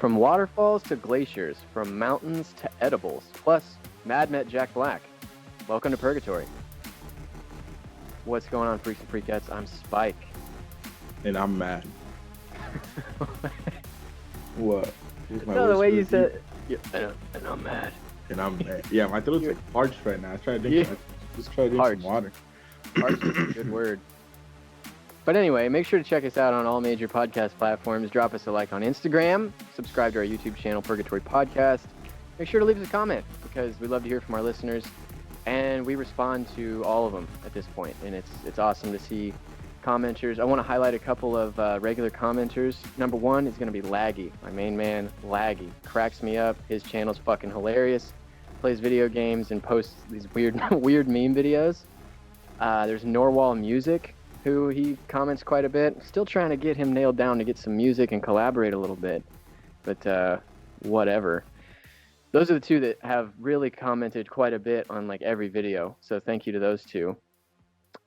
From waterfalls to glaciers, from mountains to edibles, plus Mad met Jack Black. Welcome to Purgatory. What's going on, freaks and freakettes? I'm Spike. And I'm mad. What? No, the way you said yeah, and I'm mad. And I'm mad. Yeah, my throat's like parched right now. I try to drink just try to drink some water. Parched is a good word. But anyway, make sure to check us out on all major podcast platforms. Drop us a like on Instagram. Subscribe to our YouTube channel, Purgatory Podcast. Make sure to leave us a comment because we love to hear from our listeners. And we respond to all of them at this point. And it's awesome to see commenters. I want to highlight a couple of regular commenters. Number one is going to be Laggy, my main man, Laggy. Cracks me up. His channel's fucking hilarious. Plays video games and posts these weird meme videos. There's Norwal Music, who he comments quite a bit. Still trying to get him nailed down to get some music and collaborate a little bit. But whatever. Those are the two that have really commented quite a bit on like every video. So thank you to those two.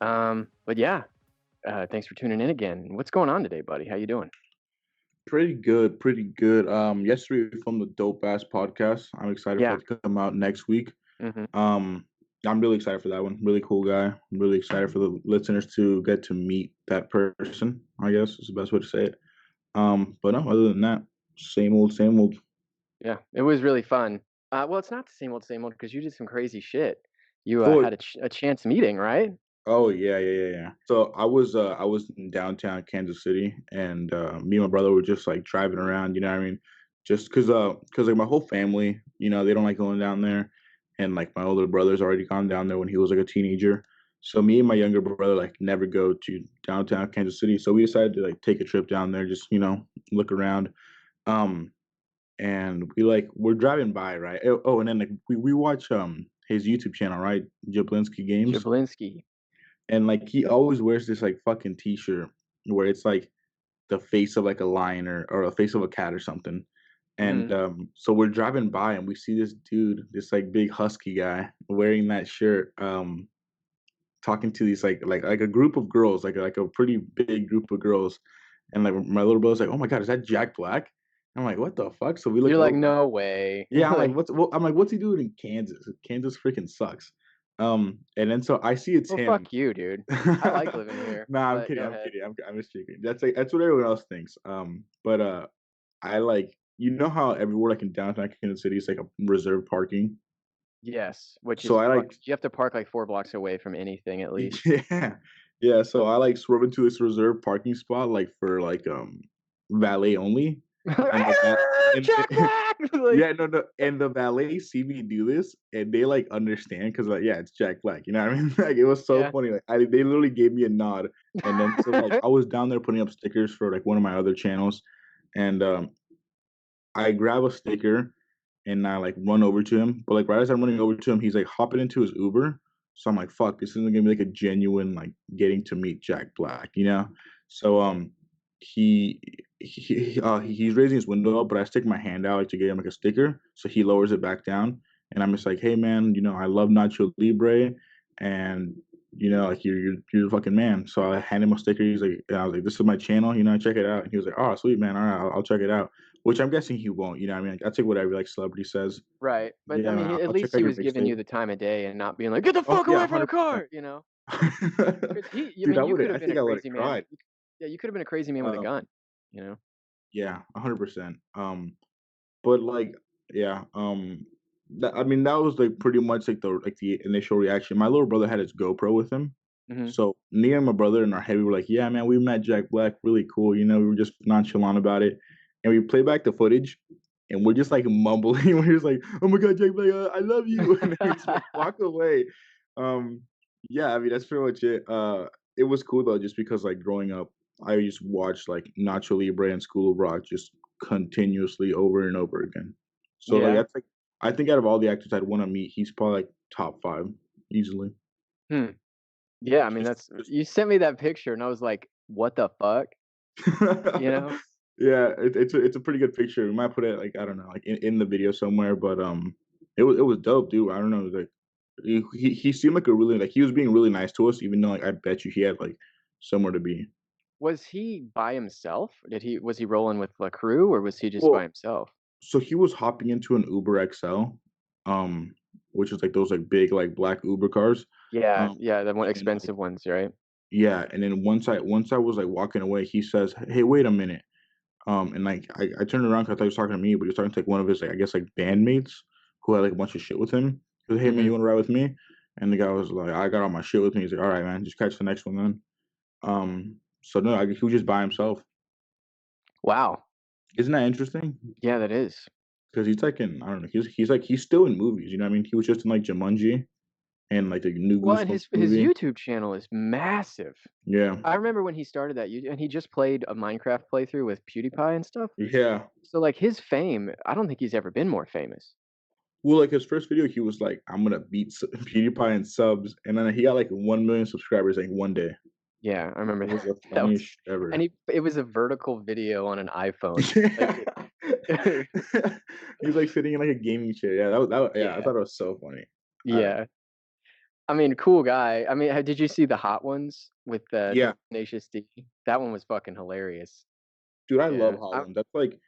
But yeah, thanks for tuning in again. What's going on today, buddy? How you doing? Pretty good. Yesterday we filmed the Dope Ass podcast. I'm excited for it to come out next week. Mm-hmm. I'm really excited for that one. Really cool guy. I'm really excited for the listeners to get to meet that person, I guess is the best way to say it. But no, other than that, same old. Yeah, it was really fun. Well, it's not the same old because you did some crazy shit. You had a chance meeting, right? Oh yeah. So I was in downtown Kansas City, and me and my brother were just like driving around. You know what I mean? Just cause like my whole family, you know, they don't like going down there, and like my older brother's already gone down there when he was like a teenager. So me and my younger brother like never go to downtown Kansas City. So we decided to like take a trip down there, just look around. And we're driving by, right? Oh, and then like we watch his YouTube channel, right? Jablinski Games. Jablinski. And like he always wears this like fucking t-shirt where it's like the face of like a lion or a face of a cat or something. And so we're driving by and we see this dude, this like big husky guy wearing that shirt, talking to these like a group of girls, like a pretty big group of girls. And like my little brother's like, "Oh my God, is that Jack Black?" I'm like, "What the fuck?" So we look. You're like, "No way." Yeah, I'm like, "What's he doing in Kansas? Kansas freaking sucks." And then so I see it's him. Fuck you, dude. I like living here. Nah, I'm kidding. I'm just joking. That's what everyone else thinks. But I like, you know how everywhere like in downtown Kansas City is like a reserved parking. Yes, which so is I like you have to park like 4 blocks away from anything at least. Yeah. So I like swerve into this reserved parking spot like for like valet only. Jack Black! Yeah, no, and the valet see me do this, and they like understand because like, yeah, it's Jack Black. You know what I mean? Like it was so funny. Like they literally gave me a nod, and then so like I was down there putting up stickers for like one of my other channels, and I grab a sticker, and I like run over to him. But like right as I'm running over to him, he's like hopping into his Uber. So I'm like, fuck, this isn't gonna be like a genuine like getting to meet Jack Black, you know? So he's raising his window up, but I stick my hand out like to get him like a sticker. So he lowers it back down, and I'm just like, "Hey man, I love Nacho Libre, and like you're the fucking man." So I hand him a sticker. He's like, I was like, "This is my channel, check it out." And he was like, "Oh, sweet man, all right, I'll check it out." Which I'm guessing he won't. You know what I mean? Like, I take whatever like celebrity says. Right, but Yeah, I mean, at least he was giving you the time of day and not being like, "Get the fuck away from the car," you know. Dude, you could have been a crazy man. Cried. Yeah, you could have been a crazy man with a gun, you know. Yeah, 100%. But like, yeah, I mean, that was like pretty much like the initial reaction. My little brother had his GoPro with him, so me and my brother in our head we were like, "Yeah, man, we met Jack Black, really cool." We were just nonchalant about it, and we play back the footage, and we're just like mumbling. We're just like, "Oh my God, Jack Black, I love you," and then we just like, walk away. Yeah, I mean that's pretty much it. It was cool though, just because like growing up, I used to watch like Nacho Libre and School of Rock just continuously over and over again. So like that's like, I think out of all the actors I'd want to meet, he's probably like top 5 easily. Yeah, I mean you sent me that picture and I was like, "What the fuck?" Yeah, it's a pretty good picture. We might put it like, I don't know, like in the video somewhere, but it was dope, dude. I don't know, like he seemed like he was being really nice to us, even though like I bet you he had like somewhere to be. Was he by himself? Was he rolling with a crew, or was he just by Well, himself? so he was hopping into an Uber XL, um, which is like those like big like black Uber cars. Yeah, Um, yeah, the one and then like expensive ones, right? yeah, and then once I was like walking away, he says, "Hey, wait a minute." And like I turned around 'cause I thought he was talking to me, but he was talking to like one of his like I guess like bandmates who had like a bunch of shit with him. He goes, "Hey man, Mhm. you want to ride with me?" And the guy was like, "I got all my shit with me." He's like, "All right, man, just catch the next one then." So no, he was just by himself. Wow. Isn't that interesting? Yeah, that is. Because he's like in I don't know, he's still in movies. You know what I mean? He was just in like Jumanji and like the new Well, and Goosebumps his movie. YouTube channel is massive. Yeah, I remember when he started that, and he just played a Minecraft playthrough with PewDiePie and stuff. yeah. So, like, his fame, I don't think he's ever been more famous. Well, like his first video, he was like, "I'm gonna beat PewDiePie in subs," and then he got like 1 million subscribers like one day. Yeah, I remember It was that. the That funniest was, shit ever. and it was a vertical video on an iPhone. Like, Yeah. He's like sitting in like a gaming chair. Yeah, yeah, I yeah, thought it was so funny. I don't know. yeah. I mean, cool guy. I mean, did you see the hot ones with Yeah, Tenacious D? That one was fucking hilarious. dude, I love Yeah, Holland. That's like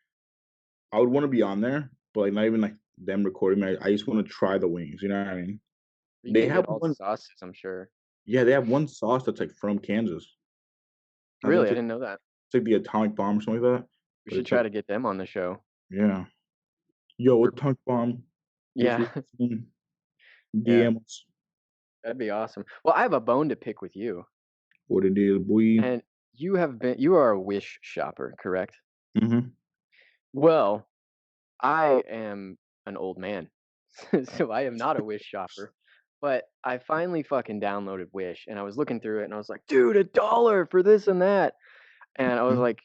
I would want to be on there, but like not even like them recording me. I just want to try the wings. You know what I mean? you They can have get all the one. sauces, I'm sure. Yeah, they have one sauce that's like from Kansas. I think Really, I didn't know that. it's like the atomic bomb or something like that. We But should it's try like to get them on the show. yeah, yo, Or- atomic bomb. If Yeah, you're listening, yeah, DM us that'd be awesome. Well, I have a bone to pick with you, what it is, boy. and you are a Wish shopper, correct? Mm-hmm. Well, I am an old man, so I am not a Wish shopper. But I finally fucking downloaded Wish, and I was looking through it, and I was like, dude, $1 for this and that. And I was like,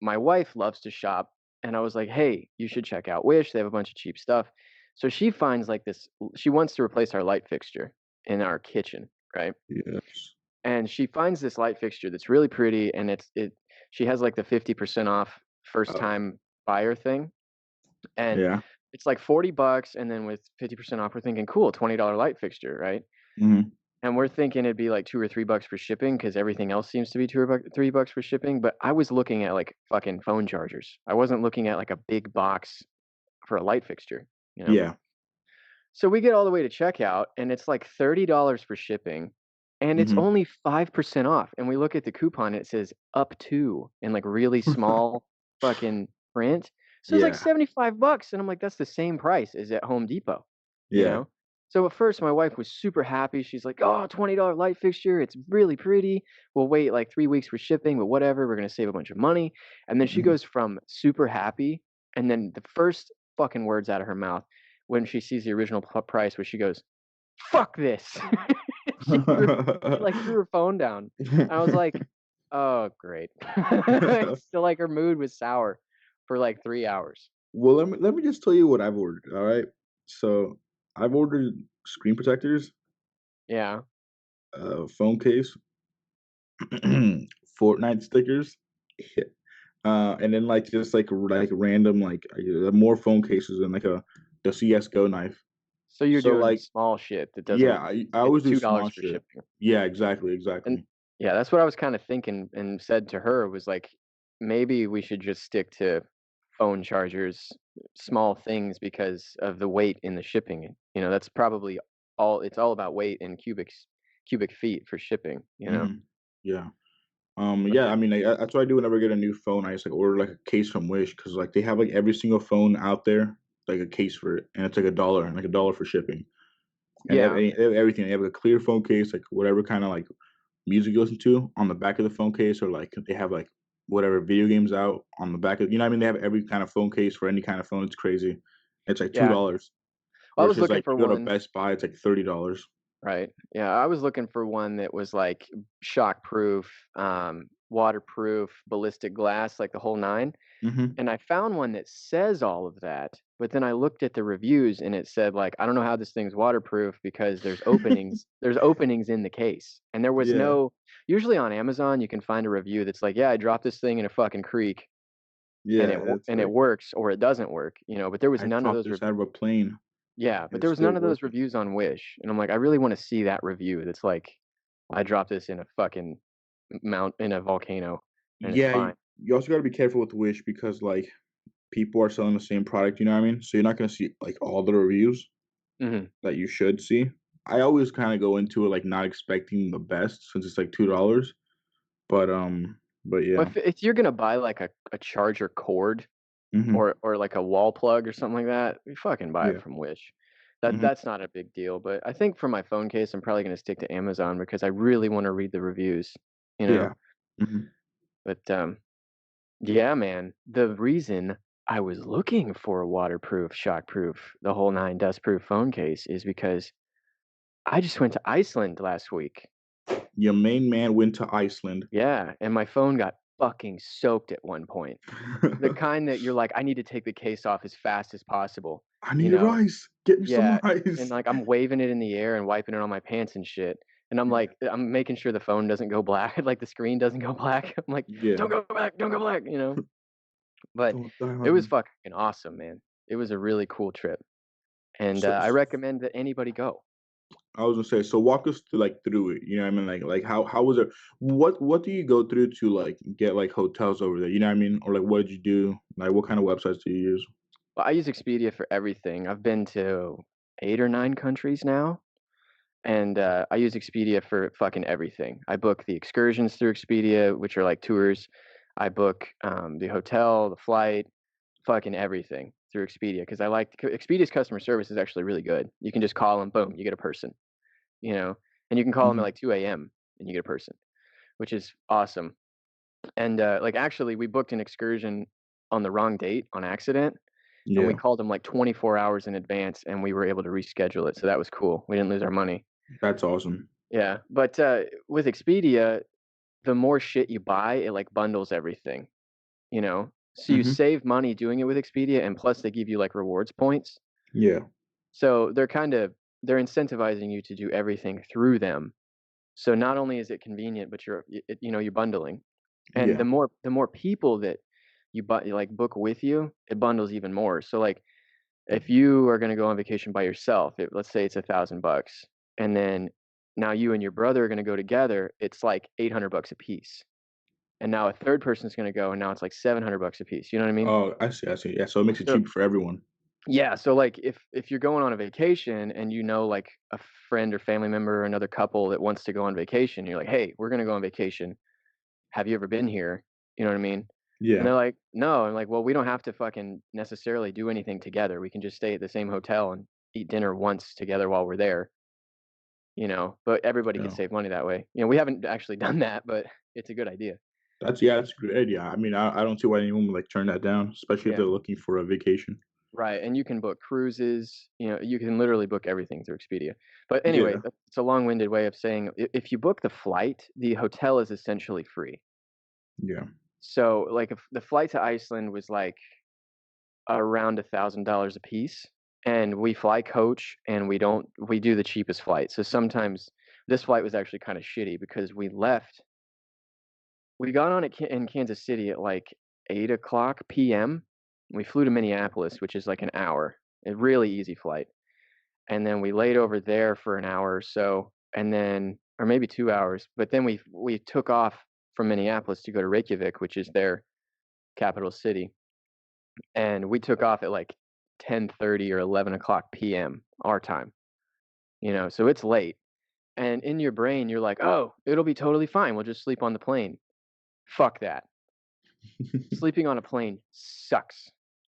my wife loves to shop, and I was like, hey, you should check out Wish. They have a bunch of cheap stuff. So she finds like this. She wants to replace our light fixture in our kitchen, right? Yes. And she finds this light fixture that's really pretty, and she has like the 50% off first Oh, time buyer thing, and yeah. it's like $40, and then with 50% off, we're thinking, cool, $20 light fixture, right? Mm-hmm. And we're thinking it'd be like $2 or $3 for shipping because everything else seems to be $3 for shipping. But I was looking at like fucking phone chargers. I wasn't looking at like a big box for a light fixture, you know? Yeah. So we get all the way to checkout, and it's like $30 for shipping, and it's Mm-hmm. only 5% off. And we look at the coupon, and it says up to in like really small fucking print. So it's like Yeah. $75. And I'm like, that's the same price as at Home Depot, you Yeah. know? So at first, my wife was super happy. She's like, oh, $20 light fixture. It's really pretty. We'll wait like 3 weeks for shipping, but whatever. We're going to save a bunch of money. And then she Mhm. goes from super happy. And then the first fucking words out of her mouth when she sees the original price, where she goes, "Fuck this!" she like threw her phone down. I was like, "Oh, great!" So like her mood was sour for like 3 hours. Well, let me just tell you what I've ordered. All right. So I've ordered screen protectors, Yeah. phone case, Fortnite stickers, and then like just like random like more phone cases and like the CS:GO knife. So you're So doing like small shit that yeah, doesn't. I It's always do $2 small for shit. shipping. Yeah, exactly, And exactly. yeah, that's what I was kind of thinking and said to her was like, maybe we should just stick to phone chargers, small things because of the weight in the shipping. That's probably all. It's all about weight in cubic feet for shipping. Yeah. But Yeah, I mean, that's what I do whenever I get a new phone. I just like order like a case from Wish because like they have like every single phone out there, like a case for it, and it's like $1 for shipping. And yeah, they have everything. They have like a clear phone case, like whatever kind of like music you listen to on the back of the phone case, or like they have like whatever video games out on the back of. You know what I mean? They have every kind of phone case for any kind of phone. It's crazy. It's like two yeah. dollars Well, I was versus looking like for you go to one. Best Buy, it's like $30. Right. Yeah, I was looking for one that was like shockproof, waterproof, ballistic glass, like the whole nine. Mm-hmm. And I found one that says all of that, but then I looked at the reviews and it said like, I don't know how this thing's waterproof because there's openings in the case. And there was Yeah, no usually on Amazon you can find a review that's like, yeah, I dropped this thing in a fucking creek and yeah. It's it like works or it doesn't work, but there was I none of chopped those this out of a plane yeah, and but there it's was still none of those working. reviews on Wish. And I'm like, I really want to see that review that's like, I dropped this in a fucking mount in a volcano. and it's Yeah, fine. you also gotta be careful with Wish because, like, people are selling the same product, you know what I mean? So you're not gonna see, like, all the reviews Mhm. that you should see. I always kinda go into it, like, not expecting the best since it's, like, $2, but Well, yeah. if you're gonna buy, like, a charger cord Mhm. or, like, a wall plug or something like that, you fucking buy it Yeah. from Wish. Mhm. That's not a big deal, but I think for my phone case, I'm probably gonna stick to Amazon because I really wanna read the reviews, you know? Yeah. Mhm. But, yeah, man, the reason I was looking for a waterproof, shockproof, the whole 9 dustproof phone case is because I just went to Iceland last week. Your main man went to Iceland. Yeah, and my phone got fucking soaked at one point. The kind that you're like, "I need to take the case off as fast as possible," "I you need know? rice. Get me some Yeah, and, rice." like, I'm waving it in the air and wiping it on my pants and shit, and I'm Yeah. like I'm making sure the phone doesn't go black, like, the screen doesn't go black. I'm like, Yeah. "Don't go black, don't go black," you know? But Don't die it on was me. fucking awesome, man. It was a really cool trip, and, So I recommend that anybody go. I was gonna say, so walk us through it. You know what I mean? Like how was it? What do you go through to like get like hotels over there? You know what I mean? Or like what did you do? Like what kind of websites do you use? Well, I use Expedia for everything. I've been to 8 or 9 countries now, and, I use Expedia for fucking everything. I book the excursions through Expedia, which are like tours. I book, the hotel, the flight, fucking everything through Expedia because I like Expedia's customer service is actually really good. You can just call them, boom, you get a person, you know? And you can call them at, Mhm. like, 2 AM, and you get a person, which is awesome. And, like, actually, we booked an excursion on the wrong date on accident, and we Yeah, called them, like, 24 hours in advance, and we were able to reschedule it, so that was cool. We didn't lose our money. that's awesome. Yeah, but, with Expedia, the more shit you buy, it, like, bundles everything, you know? So you Mhm. save money doing it with Expedia, and plus they give you, like, rewards points. Yeah, So they're incentivizing you to do everything through them. So not only is it convenient, but you're bundling. And yeah, the more people that you like book with you, it bundles even more. So like if you are going to go on vacation by yourself, let's say it's $1,000, and then now you and your brother are going to go together, it's like $800 a piece. And now a third person's going to go, and now it's like $700 a piece. You know what I mean? oh, I see. Yeah, so it makes it So cheaper for everyone. yeah, so like if you're going on a vacation and you know like a friend or family member or another couple that wants to go on vacation, you're like, hey, we're going to go on vacation. Have you ever been here? You know what I mean? And Yeah, they're like, no. I'm like, well, we don't have to fucking necessarily do anything together. We can just stay at the same hotel and eat dinner once together while we're there, but everybody could yeah. save money that way. We haven't actually done that, but it's a good idea. That's a great idea. I mean, I don't see why anyone would like turn that down, especially if Yeah. they're looking for a vacation. Right. And you can book cruises, you can literally book everything through Expedia. But anyway, Yeah, it's a long-winded way of saying if you book the flight, the hotel is essentially free. yeah, So like if the flight to Iceland was like around $1,000 a piece, and we fly coach, and we do the cheapest flight. So sometimes this flight was actually kind of shitty because we got on in Kansas City at like 8 o'clock p.m. We flew to Minneapolis, which is like an hour, a really easy flight, and then we laid over there for an hour or so, and then or maybe 2 hours, but then we took off from Minneapolis to go to Reykjavik, which is their capital city, and we took off at like 10:30 or 11 o'clock p.m. our time. So it's late. And in your brain, you're like, oh, it'll be totally fine. We'll just sleep on the plane. Fuck that. Sleeping on a plane sucks.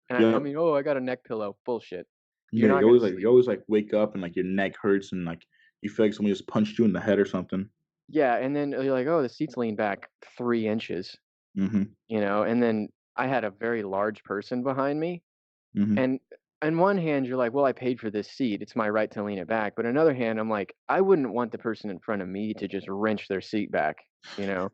And I yep. mean, oh, I got a neck pillow. Bullshit. You're Yeah, not going to you sleep. always like wake up and like your neck hurts and like you feel like somebody just punched you in the head or something. Yeah. And then you're like, oh, the seat's leaned back 3 inches, Mhm. and then I had a very large person behind me. Mhm. And on one hand, you're like, well, I paid for this seat. It's my right to lean it back. But on the other hand, I'm like, I wouldn't want the person in front of me to just wrench their seat back, you know?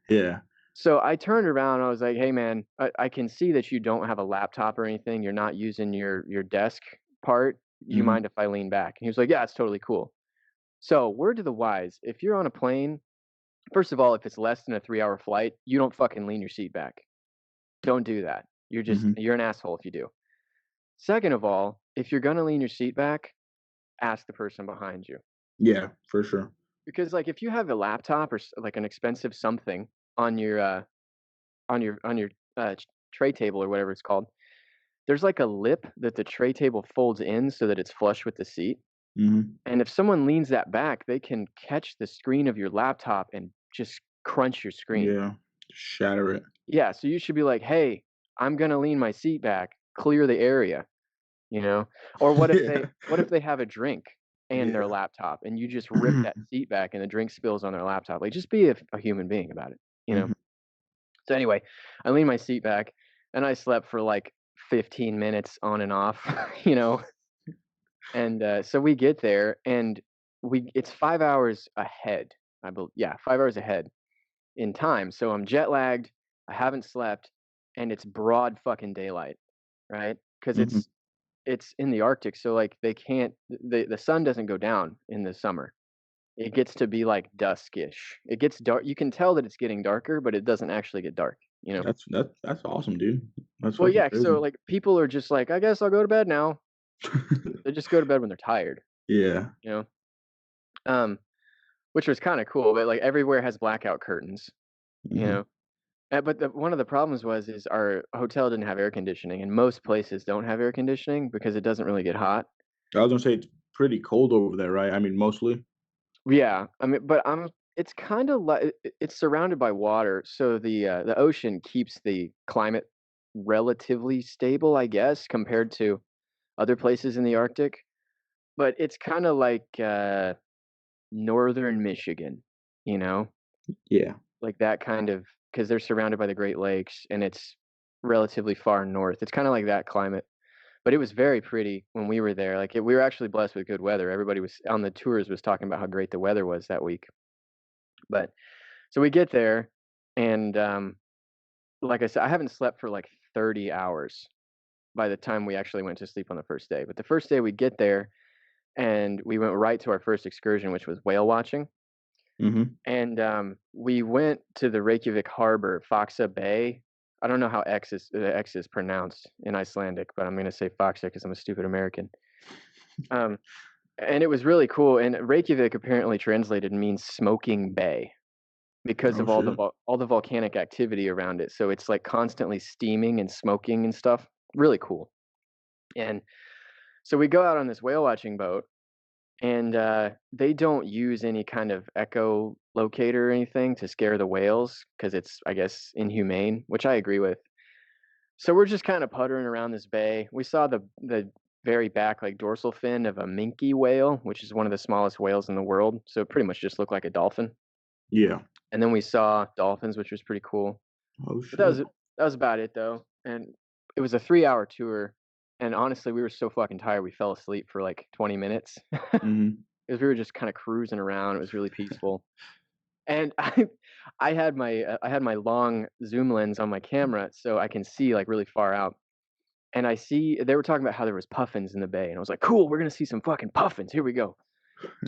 Yeah. So I turned around and I was like, hey, man, I can see that you don't have a laptop or anything. You're not using your desk part. You Mhm. mind if I lean back? And he was like, yeah, it's totally cool. So, word to the wise, if you're on a plane, first of all, if it's less than a 3 hour flight, you don't fucking lean your seat back. Don't do that. Mhm. You're an asshole if you do. Second of all, if you're gonna lean your seat back, ask the person behind you. Yeah, for sure. Because, like, if you have a laptop or like an expensive something on your on your tray table or whatever it's called, there's like a lip that the tray table folds in so that it's flush with the seat. Mhm. And if someone leans that back, they can catch the screen of your laptop and just crunch your screen. Yeah. Shatter it. Yeah, so you should be like, "Hey, I'm gonna lean my seat back, clear the area," you know? Or Yeah. what if they have a drink and their Yeah. laptop and you just rip that seat back and the drink spills on their laptop? Like, just be a human being about it, you know? Mhm. So anyway, I leaned my seat back and I slept for like 15 minutes on and off, you know? And so we get there and it's 5 hours ahead. Yeah, 5 hours ahead in time. So I'm jet lagged. I haven't slept, and it's broad fucking daylight, right? Because Mhm. it's in the Arctic, so like they can't the sun doesn't go down in the summer. It gets to be like duskish. It gets dark. You can tell that it's getting darker, but it doesn't actually get dark. You know. That's awesome, dude. That's Well, fucking yeah. So crazy. like people are just like, I guess I'll go to bed now. They just go to bed when they're tired. Yeah. You know. Um, which was kind of cool, but like everywhere has blackout curtains. You Mhm. know. But one of the problems is our hotel didn't have air conditioning, and most places don't have air conditioning because it doesn't really get hot. I was gonna say it's pretty cold over there, right? I mean, mostly? Yeah, I mean, but it's kind of like it's surrounded by water, so the ocean keeps the climate relatively stable, I guess, compared to other places in the Arctic. But it's kind of like northern Michigan, you know, Yeah. like that kind of because they're surrounded by the Great Lakes and it's relatively far north. It's kind of like that climate. But it was very pretty when we were there. Like we were actually blessed with good weather. Everybody was on the tours was talking about how great the weather was that week. But so we get there, and like I said, I haven't slept for like 30 hours by the time we actually went to sleep on the first day. But the first day we get there, and we went right to our first excursion, which was whale watching. Mhm. And we went to the Reykjavik harbor, Faxa Bay. I don't know how X is pronounced in Icelandic, but I'm gonna say Faxa because I'm a stupid American. Um, and it was really cool. And Reykjavik apparently translated means smoking bay, because Oh, of shit. all the volcanic activity around it. So it's like constantly steaming and smoking and stuff. Really cool. And so we go out on this whale watching boat, and they don't use any kind of echo locator or anything to scare the whales because it's, I guess, inhumane, which I agree with. So we're just kind of puttering around this bay. We saw the very back, like dorsal fin of a minke whale, which is one of the smallest whales in the world. So it pretty much just looked like a dolphin. Yeah. And then we saw dolphins, which was pretty cool. Oh, But shit. that was about it though, and it was a 3-hour tour, and honestly, we were so fucking tired, we fell asleep for, like, 20 minutes. Mhm. 'Cause we were just kinda cruising around, it was really peaceful, and I had my long zoom lens on my camera, so I can see, like, really far out, and they were talking about how there was puffins in the bay, and I was like, "Cool, we're gonna see some fucking puffins, here we go."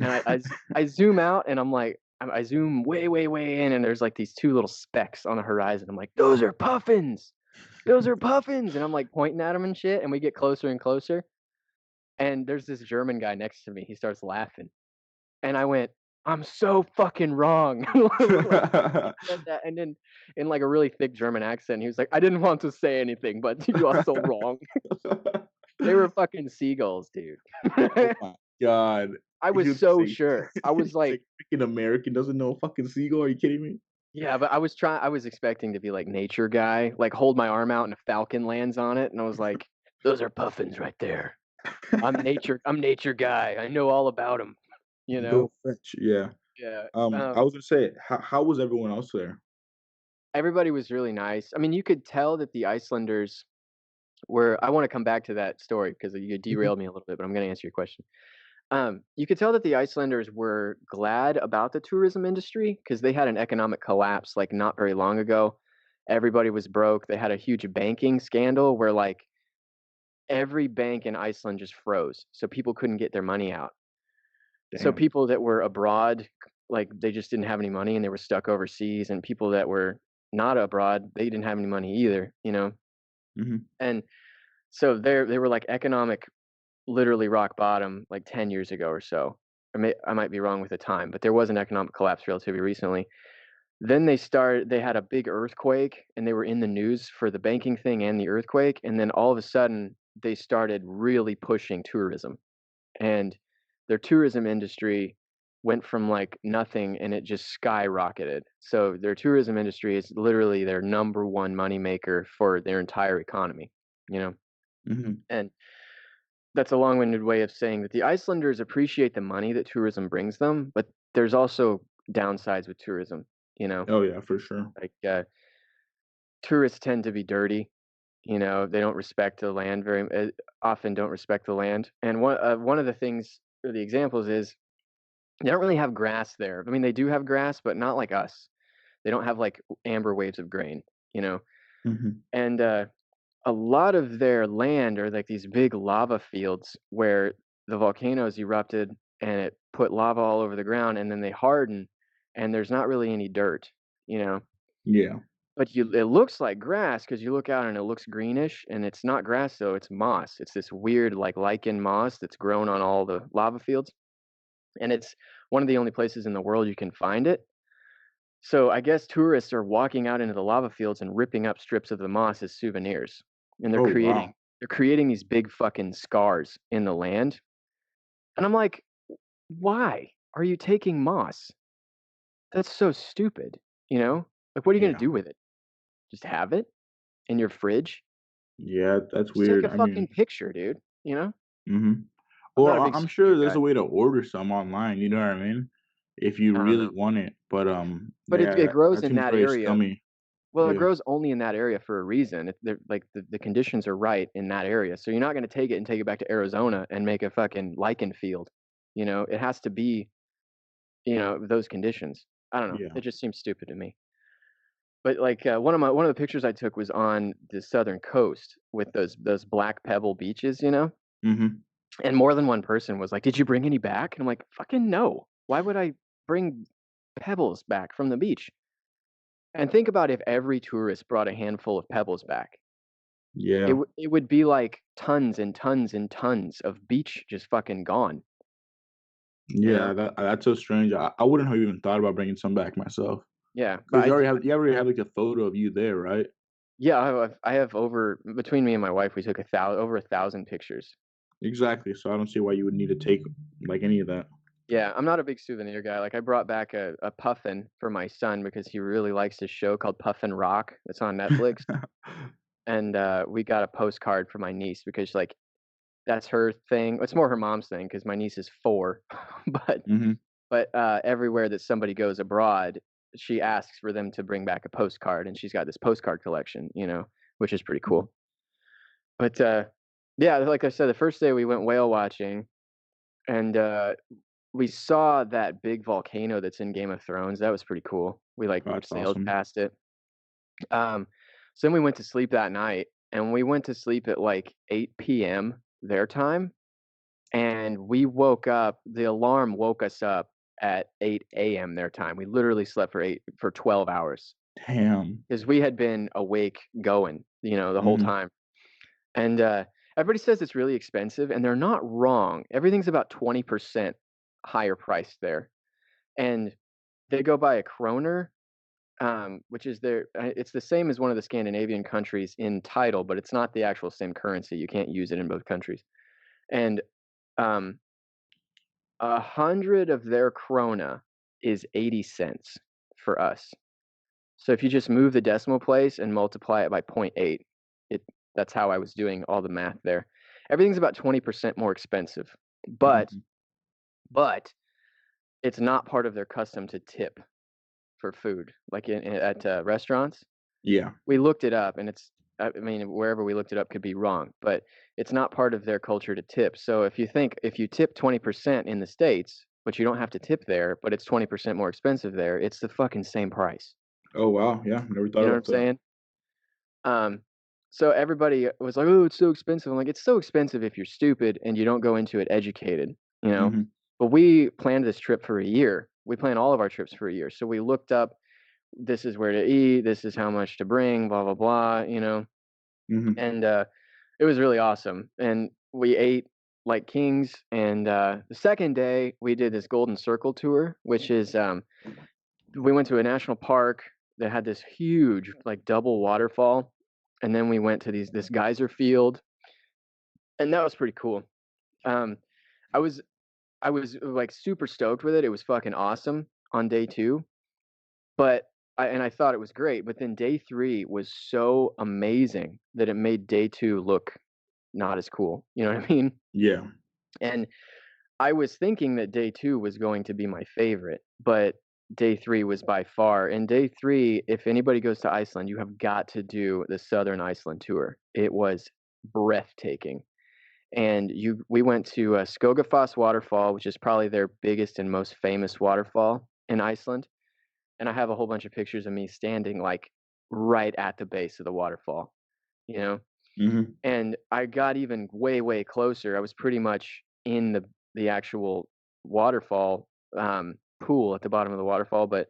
And I zoom out, and I'm like I zoom way, way, way in, and there's, like, these 2 little specks on the horizon. I'm like, "Those are puffins! Those are puffins!" And I'm, like, pointing at them and shit, and we get closer and closer, and there's this German guy next to me. He starts laughing, and I went, "I'm so fucking wrong." Like, he said that, and then in, like, a really thick German accent, he was like, "I didn't want to say anything, but you are so wrong." They were fucking seagulls, dude. Oh my god. I He was would so say sure. I he'd was like, say freaking American doesn't know a fucking seagull, are you kidding me? yeah, but I was expecting to be like nature guy, like hold my arm out and a falcon lands on it, and I was like, "Those are puffins right there. I'm nature guy. I know all about them." You know? Go fetch, yeah. Yeah. I was gonna say, how was everyone else there? Everybody was really nice. I mean, you could tell that the Icelanders were. I want to come back to that story because you Mhm. derailed me a little bit, but I'm going to answer your question. You could tell that the Icelanders were glad about the tourism industry because they had an economic collapse like not very long ago. Everybody was broke. They had a huge banking scandal where like every bank in Iceland just froze. So people couldn't get their money out. So Damn. people that were abroad, like they just didn't have any money and they were stuck overseas. And people that were not abroad, they didn't have any money either, you know? Mhm. And so they were like economic, literally rock bottom like 10 years ago or so. I might be wrong with the time, but there was an economic collapse relatively recently. Then they had a big earthquake, and they were in the news for the banking thing and the earthquake, and then all of a sudden they started really pushing tourism, and their tourism industry went from like nothing and it just skyrocketed. So their tourism industry is literally their number one moneymaker for their entire economy, you know? Mhm. And that's a long-winded way of saying that the Icelanders appreciate the money that tourism brings them, but there's also downsides with tourism, you know? Oh, yeah, for sure. Like tourists tend to be dirty. You know, they don't respect the land often don't respect the land. And one of the things or the examples is they don't really have grass there. I mean, they do have grass, but not like us. They don't have like amber waves of grain, you know. Mhm. And a lot of their land are like these big lava fields where the volcanoes erupted and it put lava all over the ground, and then they harden, and there's not really any dirt, you know. Yeah. But it looks like grass because you look out and it looks greenish, and it's not grass though, it's moss. It's this weird like lichen moss that's grown on all the lava fields, and it's one of the only places in the world you can find it. So I guess tourists are walking out into the lava fields and ripping up strips of the moss as souvenirs, and Oh, wow. they're creating these big fucking scars in the land. And I'm like, why are you taking moss? That's so stupid, you know? Like, what are you gonna Yeah. do with it? Just have it in your fridge? Yeah, that's Just take weird. a I fucking mean, picture, dude, you know? mhm. I'm Well, not a big I'm souvenir sure there's guy. a way to order some online, you know what I mean? If you I don't really know. want it, but, But yeah, it grows that in seems that very area. scummy. Well, it Yeah. grows only in that area for a reason. They're like the conditions are right in that area. So you're not gonna take it and take it back to Arizona and make a fucking lichen field. You know, it has to be, you know, those conditions. I don't know. Yeah. It just seems stupid to me. But like one of the pictures I took was on the southern coast with those black pebble beaches, you know? Mhm. And more than one person was like, "Did you bring any back?" And I'm like, "Fucking no. Why would I bring pebbles back from the beach?" And think about if every tourist brought a handful of pebbles back. Yeah. It would be like tons and tons and tons of beach just fucking gone, you Yeah, know? that's so strange. I wouldn't have even thought about bringing some back myself. Yeah, but 'Cause you already have, like, a photo of you there, right? yeah, I have over between me and my wife, we took over 1,000 pictures. Exactly, so I don't see why you would need to take, like, any of that. Yeah, I'm not a big souvenir guy. Like I brought back a puffin for my son because he really likes this show called Puffin Rock. It's on Netflix. And we got a postcard for my niece because like that's her thing. It's more her mom's thing because my niece is 4. but Mhm. everywhere that somebody goes abroad, she asks for them to bring back a postcard, and she's got this postcard collection, you know, which is pretty Mhm. cool. But yeah, like I said, the first day we went whale watching, and we saw that big volcano that's in Game of Thrones. That was pretty cool. We like Oh, that's sailed awesome. past it. So then we went to sleep that night, and we went to sleep at like 8 p.m. their time, and we woke up. The alarm woke us up at 8 a.m. their time. We literally slept for 12 hours Damn. because we had been awake going, you know, the whole Mhm. time. And everybody says it's really expensive, and they're not wrong. Everything's about 20% higher priced there, and they go by a kroner, which is it's the same as one of the Scandinavian countries in title, but it's not the actual same currency. You can't use it in both countries. And um, 100 of their krona is 80 cents for us. So if you just move the decimal place and multiply it by zero point 0.8, it that's how I was doing all the math there. Everything's about 20% more expensive, but Mhm. but it's not part of their custom to tip for food, like at restaurants. Yeah. We looked it up, and I mean, wherever we looked it up could be wrong, but it's not part of their culture to tip. So if you tip 20% in the States, but you don't have to tip there, but it's 20% more expensive there, it's the fucking same price. Oh, wow, yeah, never You thought know what I'm about that. saying? Um, so everybody was like, "Oh, it's so expensive." I'm like, "It's so expensive if you're stupid and you don't go into it educated, you know?" Mhm. But we planned this trip for a year. We plan all of our trips for a year. So we looked up, this is where to eat, this is how much to bring, blah blah blah, you know. Mhm. And it was really awesome. And we ate like kings. And the second day we did this Golden Circle tour, which is we went to a national park that had this huge, like, double waterfall, and then we went to this geyser field, and that was pretty cool. Um, I was like super stoked with it. It was fucking awesome on day 2, but I thought it was great. But then day 3 was so amazing that it made day 2 look not as cool. You know what I mean? Yeah. And I was thinking that day 2 was going to be my favorite, but day 3 was by far. And day 3, if anybody goes to Iceland, you have got to do the Southern Iceland tour. It was breathtaking. And we went to Skogafoss waterfall, which is probably their biggest and most famous waterfall in Iceland. And I have a whole bunch of pictures of me standing like right at the base of the waterfall, you know? Mm-hmm. And I got even way, way closer. I was pretty much in the actual waterfall pool at the bottom of the waterfall, but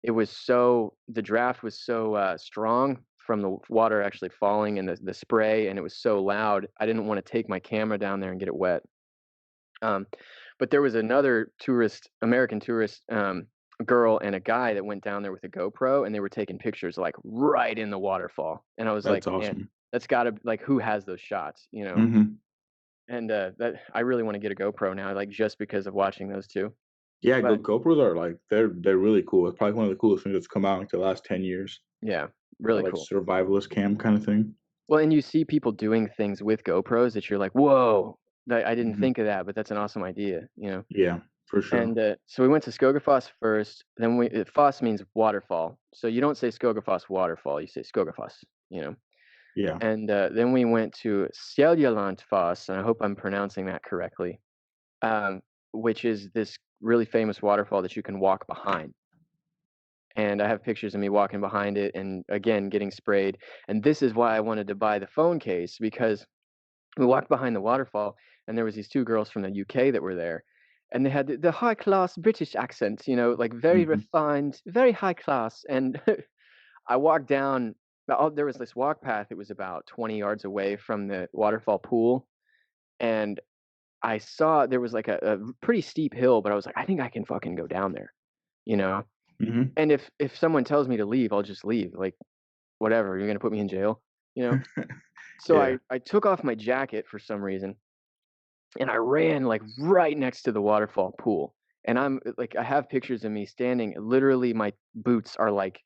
the draft was so strong from the water actually falling and the spray, and it was so loud. I didn't want to take my camera down there and get it wet. But there was another American tourist girl and a guy that went down there with a GoPro, and they were taking pictures like right in the waterfall. And I was That's like, awesome. man, that's gotta, like, who has those shots, you know? Mm-hmm. And that I really want to get a GoPro now, like, just because of watching those two. Yeah, But GoPros are like they're really cool. It's probably one of the coolest things that's come out in the last 10 years. yeah, really Like cool. survivalist cam kind of thing. Well, and you see people doing things with GoPros that you're like, whoa, I didn't Mm-hmm. think of that, but that's an awesome idea, you know? Yeah, for sure. And so we went to Skogafoss first. Then Foss means waterfall, so you don't say Skogafoss waterfall, you say Skogafoss, you know. Yeah. And then we went to Foss, and I hope I'm pronouncing that correctly, which is this really famous waterfall that you can walk behind. And I have pictures of me walking behind it, and again getting sprayed. And this is why I wanted to buy the phone case, because we walked behind the waterfall, and there was these 2 girls from the UK that were there, and they had the high class British accent, you know, like very Mm-hmm. refined, very high class. And I walked down. There was this walk path. It was about 20 yards away from the waterfall pool, and I saw there was like a pretty steep hill, but I was like, I think I can fucking go down there, you know. Mm-hmm. And if someone tells me to leave, I'll just leave. Like, whatever, you're gonna put me in jail, you know. So Yeah. I took off my jacket for some reason, and I ran like right next to the waterfall pool. And I'm like, I have pictures of me standing. Literally, my boots are like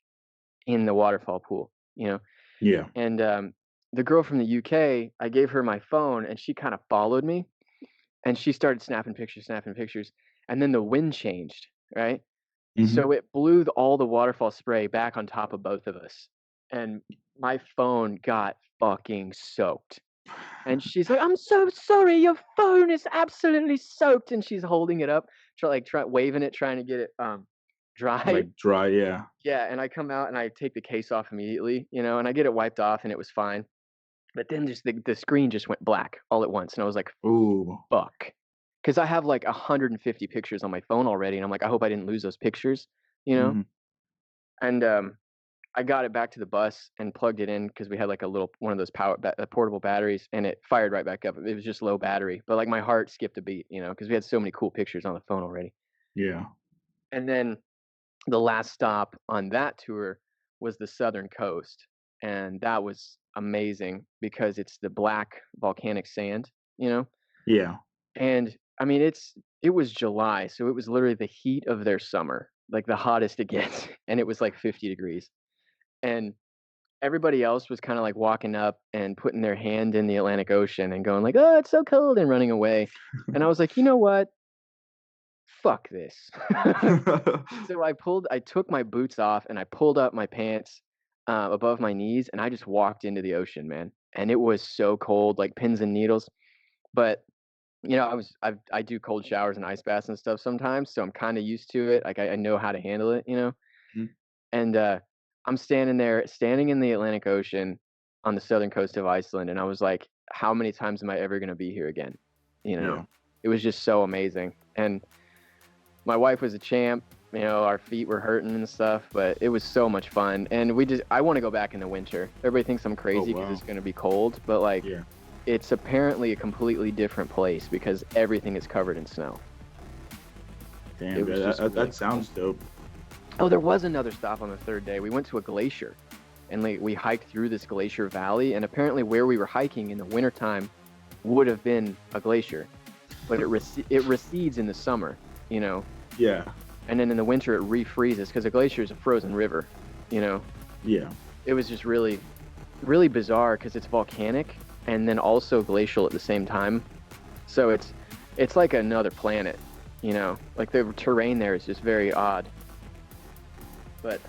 in the waterfall pool, you know. Yeah. And the girl from the UK, I gave her my phone, and she kind of followed me, and she started snapping pictures, and then the wind changed, right? Mm-hmm. So it blew all the waterfall spray back on top of both of us, and my phone got fucking soaked. And she's like, "I'm so sorry, your phone is absolutely soaked," and she's holding it up, waving it, trying to get it dry. Like dry, yeah. Yeah, and I come out and I take the case off immediately, you know, and I get it wiped off, and it was fine. But then just the screen just went black all at once, and I was like, Ooh. fuck. Because I have like 150 pictures on my phone already, and I'm like, I hope I didn't lose those pictures, you know? Mm-hmm. And I got it back to the bus and plugged it in, because we had like one of those portable batteries, and it fired right back up. It was just low battery, but like my heart skipped a beat, you know, because we had so many cool pictures on the phone already. Yeah. And then the last stop on that tour was the southern coast, and that was amazing because it's the black volcanic sand, you know. Yeah. And I mean, it was July, so it was literally the heat of their summer, like the hottest it gets, and it was like 50 degrees. And everybody else was kind of like walking up and putting their hand in the Atlantic Ocean and going like, "Oh, it's so cold," and running away. And I was like, you know what? Fuck this. So I took my boots off, and I pulled up my pants above my knees, and I just walked into the ocean, man. And it was so cold, like pins and needles. But you know, I do cold showers and ice baths and stuff sometimes, so I'm kind of used to it. Like I know how to handle it, you know. Mhm. And I'm standing in the Atlantic Ocean on the southern coast of Iceland, and I was like, how many times am I ever going to be here again? You know, Yeah. It was just so amazing. And my wife was a champ. You know, our feet were hurting and stuff, but it was so much fun. And I want to go back in the winter. Everybody thinks I'm crazy because it's going to be cold, but like, Yeah. it's apparently a completely different place because everything is covered in snow. Damn, that sounds dope. Oh, there was another stop on the third day. We went to a glacier, and we hiked through this glacier valley, and apparently where we were hiking in the wintertime would have been a glacier, but it recedes in the summer, you know. Yeah. And then in the winter it refreezes because a glacier is a frozen river, you know. Yeah. It was just really, really bizarre because it's volcanic and then also glacial at the same time. So it's like another planet, you know. Like the terrain there is just very odd. But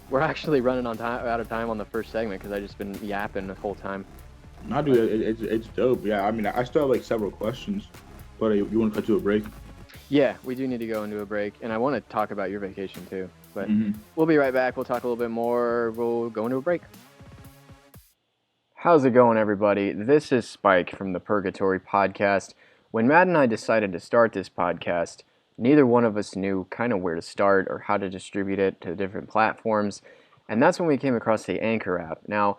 we're actually running out of time on the first segment because I just been yapping the whole time. No, dude, it's dope. Yeah, I mean, I still have like several questions, but you want to cut to a break? Yeah, we do need to go into a break, and I want to talk about your vacation too. But we'll be right back. We'll talk a little bit more. We'll go into a break. How's it going, everybody? This is Spike from the Purgatory Podcast. When Matt and I decided to start this podcast, neither one of us knew kind of where to start or how to distribute it to different platforms, and that's when we came across the Anchor app. Now,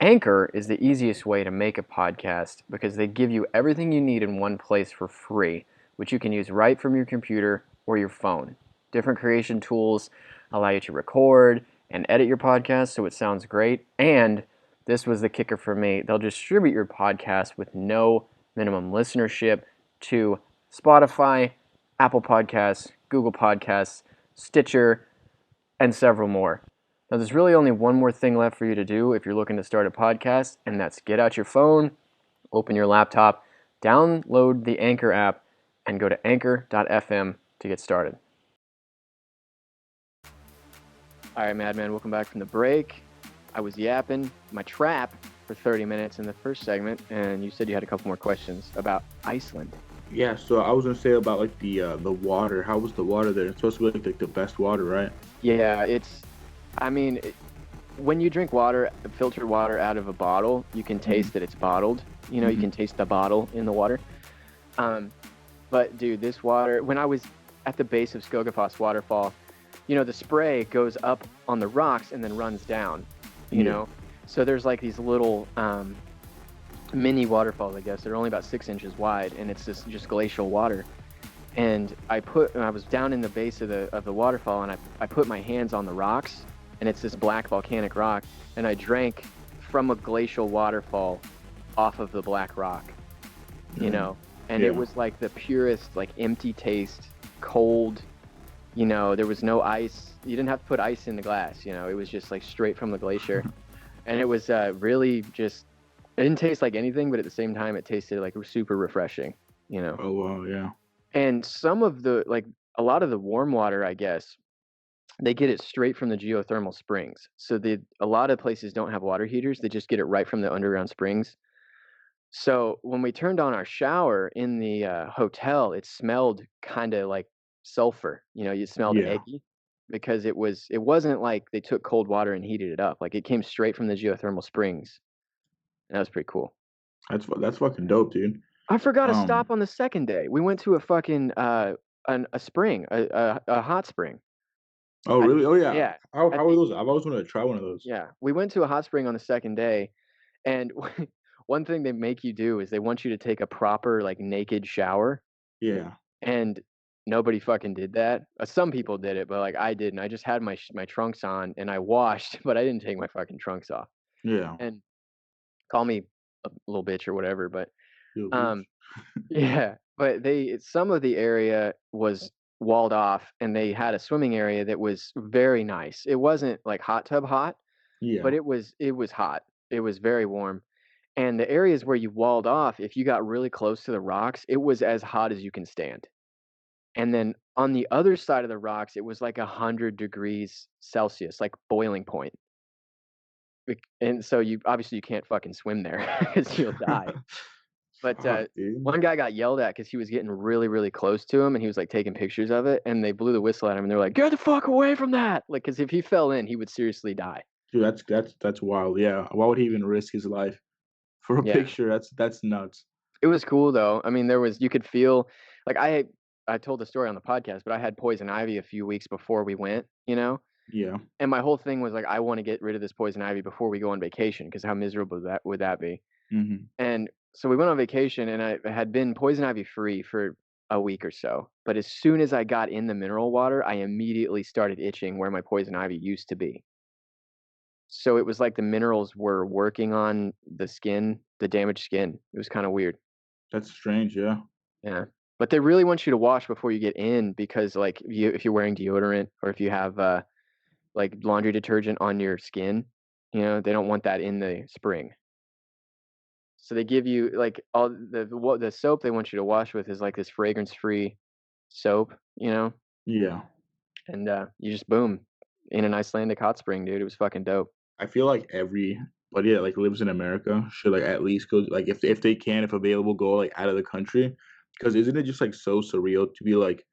Anchor is the easiest way to make a podcast because they give you everything you need in one place for free, which you can use right from your computer or your phone. Different creation tools allow you to record and edit your podcast so it sounds great, and this was the kicker for me, they'll distribute your podcast with no minimum listenership to Spotify, Apple Podcasts, Google Podcasts, Stitcher, and several more. Now, there's really only one more thing left for you to do if you're looking to start a podcast, and that's get out your phone, open your laptop, download the Anchor app, and go to anchor.fm to get started. All right, Madman, welcome back from the break. I was yapping my trap for 30 minutes in the first segment, and you said you had a couple more questions about Iceland. Yeah, so I was gonna say about like the water. How was the water there? It's supposed to be like the best water, right? Yeah, when you drink water, filtered water out of a bottle, you can taste that it's bottled. You know, you can taste the bottle in the water. But dude, this water, when I was at the base of Skogafoss waterfall, you know, the spray goes up on the rocks and then runs down, you know? So there's like these little mini waterfalls, I guess. They're only about 6 inches wide, and it's just glacial water. And I was down in the base of the waterfall, and I put my hands on the rocks, and it's this black volcanic rock, and I drank from a glacial waterfall off of the black rock, you know? And it was like the purest, like empty taste, cold, you know, there was no ice. You didn't have to put ice in the glass, you know, it was just like straight from the glacier. And it was really just, it didn't taste like anything, but at the same time, it tasted like super refreshing, you know? Oh, wow, yeah. And some of a lot of the warm water, I guess, they get it straight from the geothermal springs. So a lot of places don't have water heaters. They just get it right from the underground springs. So when we turned on our shower in the hotel, it smelled kind of like sulfur. You know, you smelled eggy because it wasn't like they took cold water and heated it up. Like it came straight from the geothermal springs. And that was pretty cool. That's fucking dope, dude. I forgot to stop on the second day. We went to a fucking a spring, a hot spring. Oh, really? Oh, yeah. Yeah. How are those? I've always wanted to try one of those. Yeah. We went to a hot spring on the second day, and one thing they make you do is they want you to take a proper like naked shower. Yeah. And nobody fucking did that. Some people did it, but like I didn't. I just had my trunks on and I washed, but I didn't take my fucking trunks off. Yeah. And call me a little bitch or whatever, but Bitch. yeah, but some of the area was walled off, and they had a swimming area that was very nice. It wasn't like hot tub hot, but Yeah. it was hot. It was very warm. And the areas where you walled off, if you got really close to the rocks, it was as hot as you can stand. And then on the other side of the rocks, it was like 100 degrees Celsius, like boiling point. And so you can't fucking swim there because you'll die. But Fuck, dude. one guy got yelled at because he was getting really, really close to him, and he was like taking pictures of it, and they blew the whistle at him, and they're like, "Get the fuck away from that!" Like, because if he fell in, he would seriously die. Dude, that's wild. Yeah. Why would he even risk his life for a picture? That's nuts. It was cool though. I mean, you could feel like I told the story on the podcast, but I had poison ivy a few weeks before we went, you know? Yeah. And my whole thing was like, I want to get rid of this poison ivy before we go on vacation, because how miserable would that be? Mm-hmm. And so we went on vacation, and I had been poison ivy free for a week or so. But as soon as I got in the mineral water, I immediately started itching where my poison ivy used to be. So it was like the minerals were working on the skin, the damaged skin. It was kind of weird. That's strange. Yeah. Yeah. But they really want you to wash before you get in because like if you're wearing deodorant or if you have like laundry detergent on your skin, they don't want that in the spring. So they give you like all the soap they want you to wash with is like this fragrance-free soap, Yeah. and you just boom in an Icelandic hot spring, dude. It was fucking dope. I feel like everybody that like lives in America should like at least go like if they can, if available, go like out of the country. Because isn't it just like so surreal to be like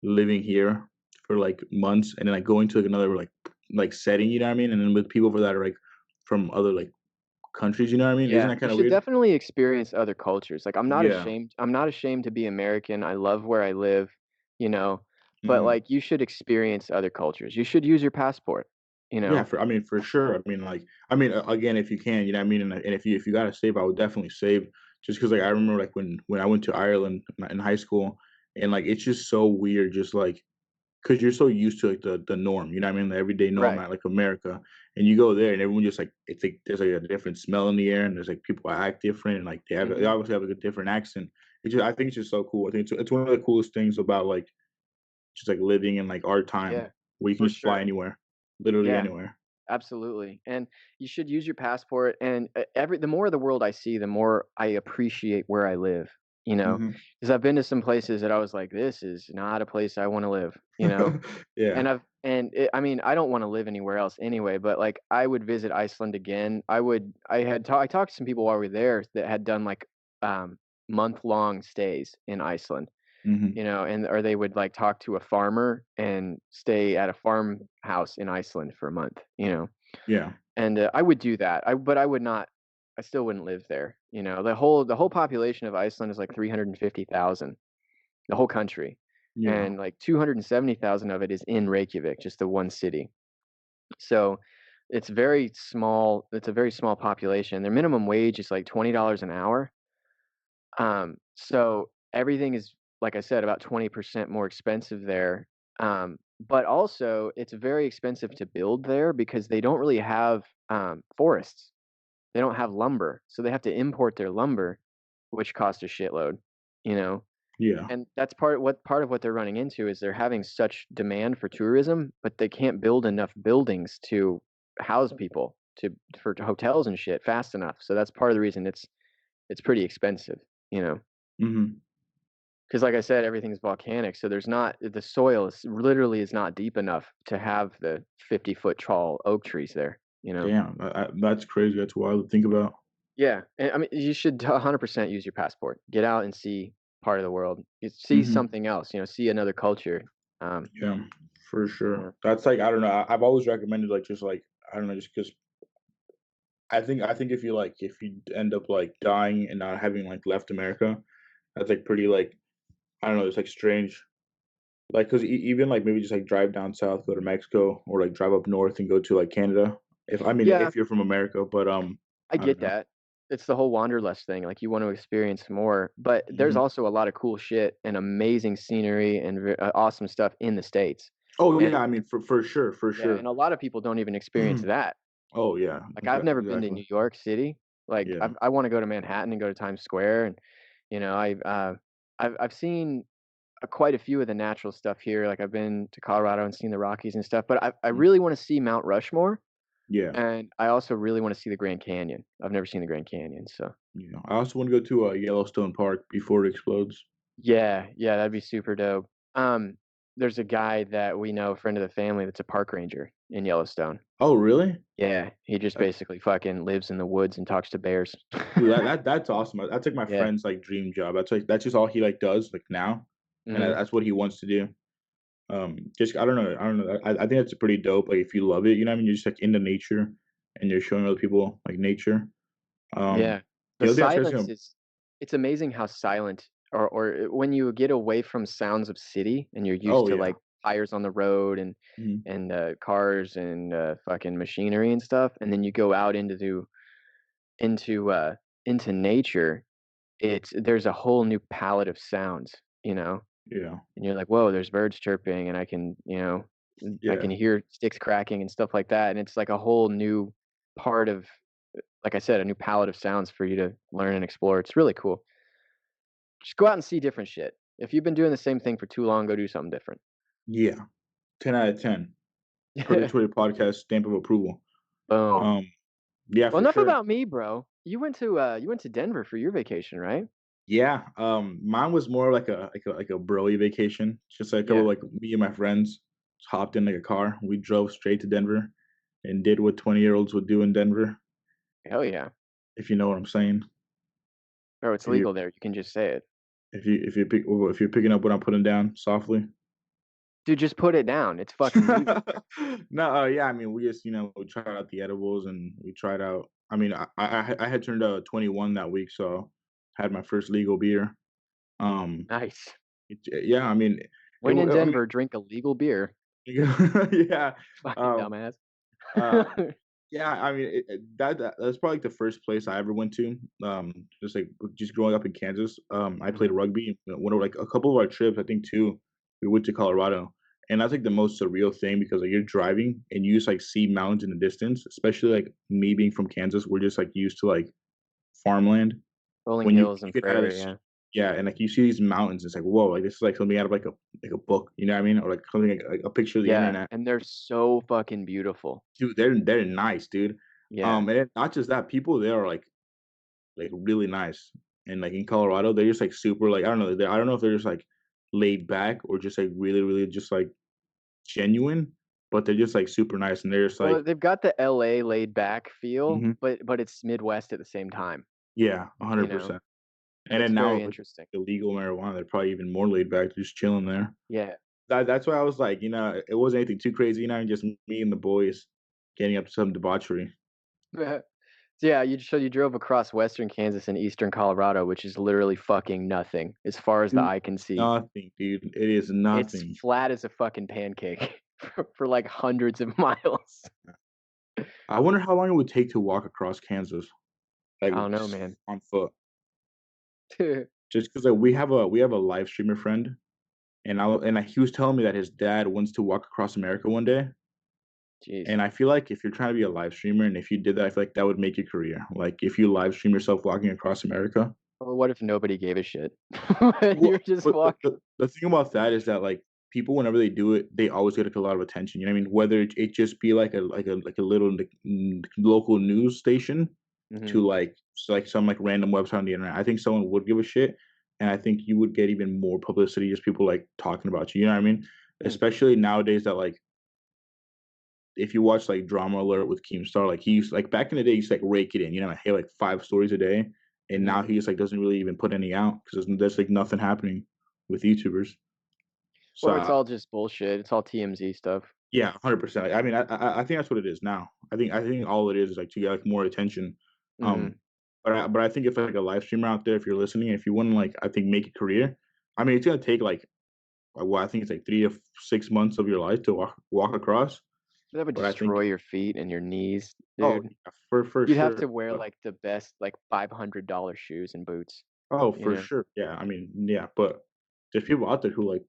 living here for like months and then like going to like another like setting, you know what I mean? And then with people for that are like from other like countries, you know what I mean? Isn't Yeah, that you kind of should weird? definitely experience other cultures. Like Yeah. I'm not ashamed to be American. I love where I live, you know, but Hmm. like you should experience other cultures. You should use your passport, you Yeah, know. for sure. I mean, again, if you can, you know what I mean? And if you gotta save, I would definitely save just because like I remember like when I went to Ireland in high school and like it's just so weird just like because you're so used to like the norm, you know what I mean? The everyday norm Right. at like America, and you go there and everyone just like it's like there's like a different smell in the air, and there's like people act different, and like they Hmm. obviously have like a different accent. I think it's just so cool. I think it's one of the coolest things about like just like living in like our time Yeah, where you can for just fly sure. anywhere, literally Yeah. anywhere. Absolutely. And you should use your passport and the more of the world I see, the more I appreciate where I live, Hmm. because I've been to some places that I was like, this is not a place I want to live. Yeah. I mean, I don't want to live anywhere else anyway, but like I would visit Iceland again. I talked to some people while we were there that had done like month-long stays in Iceland, Hmm. and or they would like talk to a farmer and stay at a farmhouse in Iceland for a month. Yeah. And I would do that. But I would not. I still wouldn't live there. The whole population of Iceland is like 350,000, the whole country, Yeah. and like 270,000 of it is in Reykjavik, just the one city. So it's very small. It's a very small population. Their minimum wage is like $20 an hour. So everything is, like I said, about 20% more expensive there. But also, it's very expensive to build there because they don't really have forests. They don't have lumber, so they have to import their lumber, which costs a shitload, you know. Yeah. And that's part of what they're running into is they're having such demand for tourism, but they can't build enough buildings to house people for hotels and shit fast enough. So that's part of the reason it's pretty expensive, you know. Hmm. Because like I said, everything's volcanic, so the soil is not deep enough to have the 50-foot tall oak trees there. Damn, that's crazy. That's wild to think about. Yeah, and I mean, you should 100% use your passport. Get out and see part of the world. See Hmm. something else. See another culture. Um, Yeah, for sure. yeah, That's like I don't know. I've always recommended like just like I don't know, just because I think if you end up like dying and not having like left America, that's like pretty like I don't know. It's like strange. Like because even like maybe just like drive down south, go to Mexico, or like drive up north and go to like Canada. yeah, If you're from America, but I I don't get know. that. It's the whole wanderlust thing. Like you want to experience more, but there's Hmm. also a lot of cool shit and amazing scenery and awesome stuff in the States. Oh And yeah, I mean for sure, for yeah, sure. and a lot of people don't even experience that. Oh yeah, Like I've never been to exactly. New York City. Like Yeah. I want to go to Manhattan and go to Times Square, and I've seen quite a few of the natural stuff here. Like I've been to Colorado and seen the Rockies and stuff, but I Mm. really want to see Mount Rushmore, Yeah. and I also really want to see the Grand Canyon. I've never seen the Grand Canyon, so Yeah. I also want to go to Yellowstone Park before it explodes. yeah, yeah, that'd be super dope. Um, there's a guy that we know, a friend of the family, that's a park ranger in Yellowstone. Oh really? Yeah, he just That's basically fucking lives in the woods and talks to bears. dude. That's awesome. That's like my Yeah. friend's like dream job. That's just all he like does like now, and Hmm. that's what he wants to do. Just I don't know. I think that's pretty dope. Like if you love it, you know what I mean. You're just like into nature, and you're showing other people like nature. Um, Yeah. The the other thing I was silence gonna is it's amazing how silent when you get away from sounds of city and you're used oh to yeah. like tires on the road and Mhm. cars and fucking machinery and stuff, and then you go out into into nature, there's a whole new palette of sounds, Yeah. And you're like, whoa, there's birds chirping, and I can, I can hear sticks cracking and stuff like that. And it's like a whole new part of, like I said, a new palette of sounds for you to learn and explore. It's really cool. Just go out and see different shit. If you've been doing the same thing for too long, go do something different. Yeah. 10 out of 10. Purgatory Podcast, stamp of approval. Boom. Yeah, Well, for enough sure. about me, bro. You went to Denver for your vacation, right? Yeah. Mine was more like a broy vacation. Just like a couple like me and my friends hopped in like a car. We drove straight to Denver and did what 20-year-olds would do in Denver, Hell yeah. if you know what I'm saying. Bro, it's If you legal there. You can just say it. if you're picking up what I'm putting down softly. Dude, just put it down. It's fucking legal. No, yeah, I mean, we just, we tried out the edibles and we tried out. I mean, I had turned 21 that week, so had my first legal beer. Um, Nice. yeah, I mean, When in I mean, Denver, drink a legal beer. yeah, Fucking dumbass. uh, yeah. I mean, that's probably like the first place I ever went to. Just growing up in Kansas. I played rugby. One of like a couple of our trips, I think two, we went to Colorado, and that's like the most surreal thing because like you're driving and you just like see mountains in the distance. Especially like me being from Kansas, we're just like used to like farmland. Rolling When hills you and get out of prairie, this, yeah. yeah, and like you see these mountains, it's like whoa, like this is like something out of like a book, you know what I mean, or like something like a picture of the Yeah, internet. and they're so fucking beautiful. Dude, they're nice, dude. Yeah. And not just that, people there are like really nice, and like in Colorado, they're just like super like I don't know, I don't know if they're just like laid back or just like really really just like genuine, but they're just like super nice, and they're just Well, like they've got the LA laid back feel, mhm, but it's Midwest at the same time, yeah, you know. 100%. And It's then now very with interesting. illegal marijuana, they're probably even more laid back, just chilling there. Yeah. That's why I was like, it wasn't anything too crazy, just me and the boys getting up to some debauchery. So yeah, you drove across western Kansas and eastern Colorado, which is literally fucking nothing as far as the Dude, eye can see. nothing, dude. It is It's nothing. flat as a fucking pancake for like hundreds of miles. I wonder how long it would take to walk across Kansas, like I don't know, man. on foot. Just because like, we have a live streamer friend, he was telling me that his dad wants to walk across America one day. Jeez. And I feel like if you're trying to be a live streamer, and if you did that, I feel like that would make your career. Like if you live stream yourself walking across America. Or what if nobody gave a shit? Well, You're just but walking. the thing about that is that like people, whenever they do it, they always get like a lot of attention. You know what I mean? Whether it just be like a little like, local news station Hmm. to like some like random website on the internet. I think someone would give a shit, and I think you would get even more publicity, just people like talking about you. You know what I mean? Especially nowadays that like if you watch like Drama Alert with Keemstar, like he used like back in the day, he used to like rake it in. You know, like hey, like 5 stories a day, and Hmm. now he just like doesn't really even put any out because there's like nothing happening with YouTubers. So Well, it's all just bullshit. It's all TMZ stuff. yeah, 100%. I mean, I think that's what it is now. I think all it is like to get like more attention. Hmm. Um, but I think if like a live streamer out there, if you're listening, if you want to like I think make a career, I mean it's gonna take like well I think it's like 3 to 6 months of your life to walk across. That would But I think destroy your feet and your knees, oh dude. yeah, for You'd have sure. to wear like the best, like $500 shoes and boots, Oh, you for know? sure. Yeah, I mean, yeah, but there's people out there who like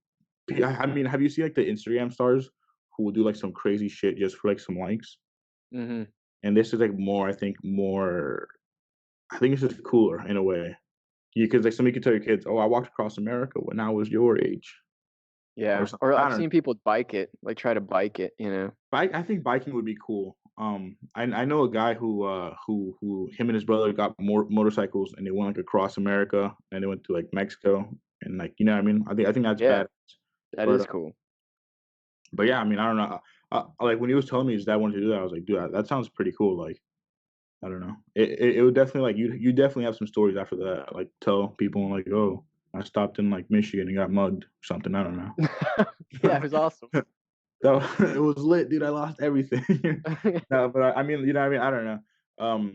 I mean, have you seen like the Instagram stars who will do like some crazy shit just for like some likes? Hmm. And this is like more, I think, more. I think it's just cooler in a way. Because like somebody could tell your kids, "Oh, I walked across America when I was your age," or Yeah. something. Or I I've don't know. seen people bike it, like try to bike it, you know? I think biking would be cool. I know a guy who him and his brother got more motorcycles and they went like across America and they went to like Mexico and like you know what I mean. I think that's Yeah, bad. that But is cool. but yeah, I mean I don't know. Like when he was telling me his dad wanted to do that, I was like, dude, that sounds pretty cool. Like I don't know. It would definitely like you definitely have some stories after that. Like tell people like, oh, I stopped in like Michigan and got mugged or something. I don't Yeah, it was awesome. know. So it was lit, dude. I lost everything. No, but I mean, you know, what I mean, I don't know.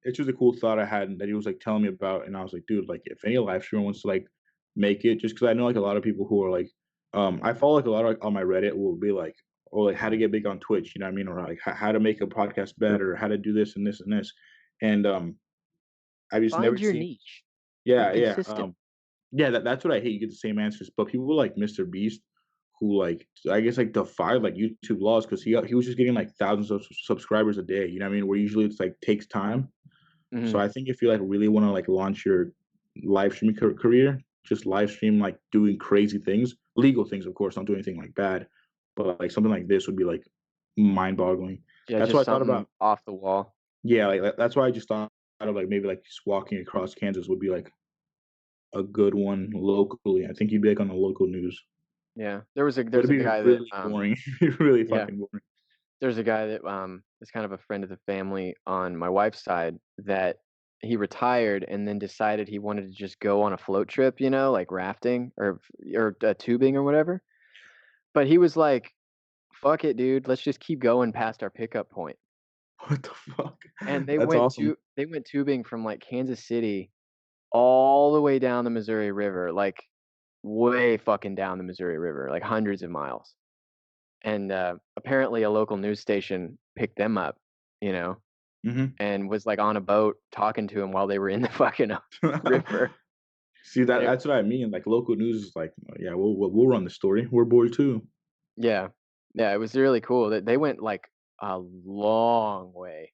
It's just a cool thought I had that he was like telling me about, and I was like, dude, like if any live streamer wants to like make it, just because I know like a lot of people who are like, I follow like a lot of like, on my Reddit will be like, or like how to get big on Twitch, you know what I mean, or like how to make a podcast better, how to do this and this and this, and I've just never Find your seen, niche. Be yeah, yeah, consistent. Yeah, that's what I hate. You get the same answers, but people like Mr. Beast, who like I guess like defied like YouTube laws because he was just getting like thousands of subscribers a day. You know what I mean? Where usually it's like takes time. So Mhm. I think if you like really want to like launch your live streaming career, just live stream like doing crazy things, legal things, of course, don't do anything like bad, but like something like this would be like mind boggling. Yeah, That's just what I thought something about. off the wall. Yeah, like that's why I just thought of like maybe like just walking across Kansas would be like a good one locally. I think you'd be like on the local news. Yeah. But There's it'd a be guy that, really boring, really yeah, fucking boring. there's a guy that, is kind of a friend of the family on my wife's side that he retired and then decided he wanted to just go on a float trip, like rafting or tubing or whatever. But he was like, "Fuck it, dude. Let's just keep going past our pickup point." What the fuck? And That's awesome. they went tubing from like Kansas City all the way down the Missouri River, like way fucking down the Missouri River, like hundreds of miles. And apparently, a local news station picked them up, you know, Mhm. and was like on a boat talking to him while they were in the fucking river. See, And that's what I mean, like, local news is like, "Yeah, we'll run the story. We're bored too." yeah, yeah, it was really cool that they went like a long way,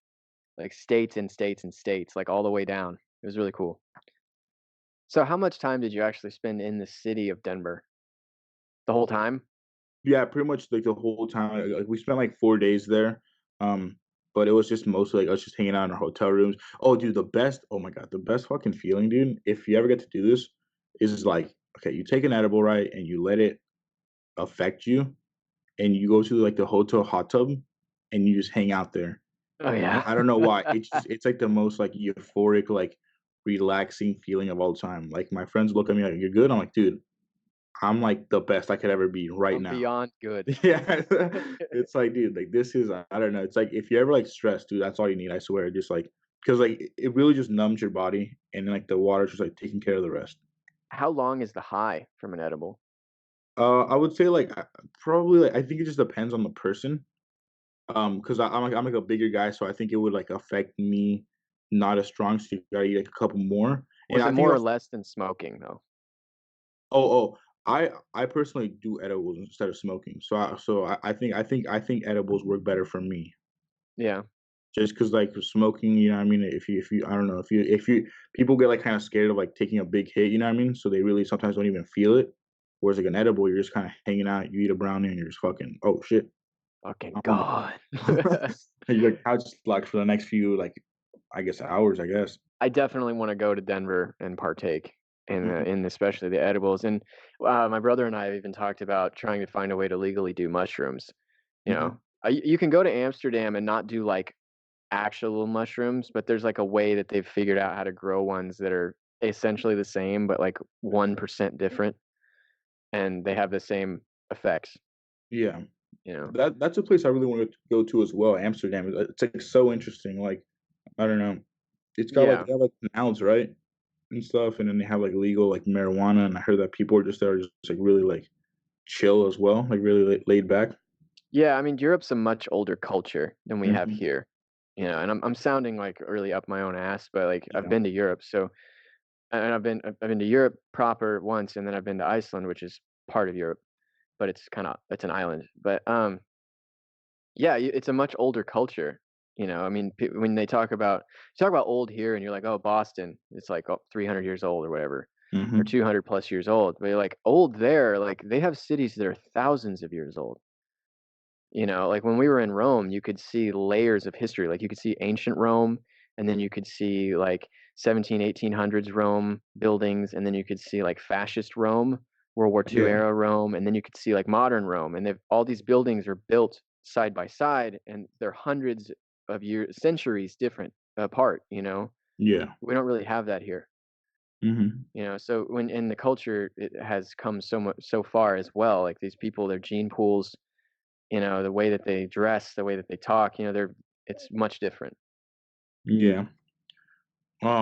like states and states and states, like all the way down. It was really cool. So, how much time did you actually spend in the city of Denver? The whole time? Yeah, pretty much, like, the whole time, we spent, like, 4 days there, um, but it was just mostly, like, us just hanging out in our hotel rooms. Oh, dude, oh my god, the best fucking feeling, dude, if you ever get to do this, is, like, okay, you take an edible, right, and you let it affect you, and you go to, like, the hotel hot tub, and you just hang out there. Oh And yeah. I don't know why, it's, like, the most, like, euphoric, like, relaxing feeling of all time. Like, my friends look at me like, "You're good?" I'm like, "Dude, I'm, like, the best I could ever be right I'm now." beyond good. Yeah. It's like, dude, like, this is I don't know, it's like, if you're ever, like, stressed, dude, that's all you need, I swear, just, like because like, it really just numbs your body, and then, like, the water's just, like, taking care of the rest. How long is the high from an edible? I would say, like, probably, like I think it just depends on the person, because I'm, like, a bigger guy, so I think it would, like, affect me not as strong, so you gotta eat, like, a couple more, and Was it I think more or also less than smoking though? oh, I personally do edibles instead of smoking, so I think edibles work better for me. Yeah. Just because like, smoking, you know what I mean? If you I don't know, if you people get, like, kinda scared of, like, taking a big hit, you know what I mean? So they really sometimes don't even feel it. Whereas, like, an edible, you're just kinda hanging out, you eat a brownie, and you're just fucking, "Oh, shit, Fucking I'm on." gone. And you're, like, couch locked for the next few, like, I guess, hours, I guess. I definitely wanna go to Denver and partake Mhm, in especially the edibles, and, my brother and I have even talked about trying to find a way to legally do mushrooms, you know? mhm. You can go to Amsterdam and not do, like, actual mushrooms, but there's, like, a way that they've figured out how to grow ones that are essentially the same, but, like, 1% different, and they have the same effects, Yeah. you know? That's a place I really wanna go to as well, Amsterdam. It's, like, so interesting, like, I don't know. Yeah. They have, like, canals, right? And stuff, and then they have, like, legal, like, marijuana, and I heard that people are just there just, like, really, like, chill as well, like, really laid back. Yeah, I mean, Europe's a much older culture than we have Mhm. here, and I'm sounding, like, really up my own ass, but, like, I've Yeah. been to Europe, so and I've been to Europe proper once, and then I've been to Iceland, which is part of Europe, but it's an island, but, yeah, it's a much older culture, I mean, when they talk about old here, and you're like, "Oh, Boston," it's like, oh, 300 years old or whatever, or Mhm. 200 plus years old, but you're like, old there, like, they have cities that are thousands of years old. Like when we were in Rome, you could see layers of history. Like you could see ancient Rome, and then you could see like 17, 1800s Rome buildings, and then you could see like fascist Rome, World War II Yeah. era Rome, and then you could see like modern Rome. And all these buildings are built side by side, and they're hundreds of years, centuries different apart. Yeah. We don't really have that here. Mhm. So when in the culture, it has come so far as well. Like these people, their gene pools, the way that they dress, the way that they talk, it's much different. Yeah.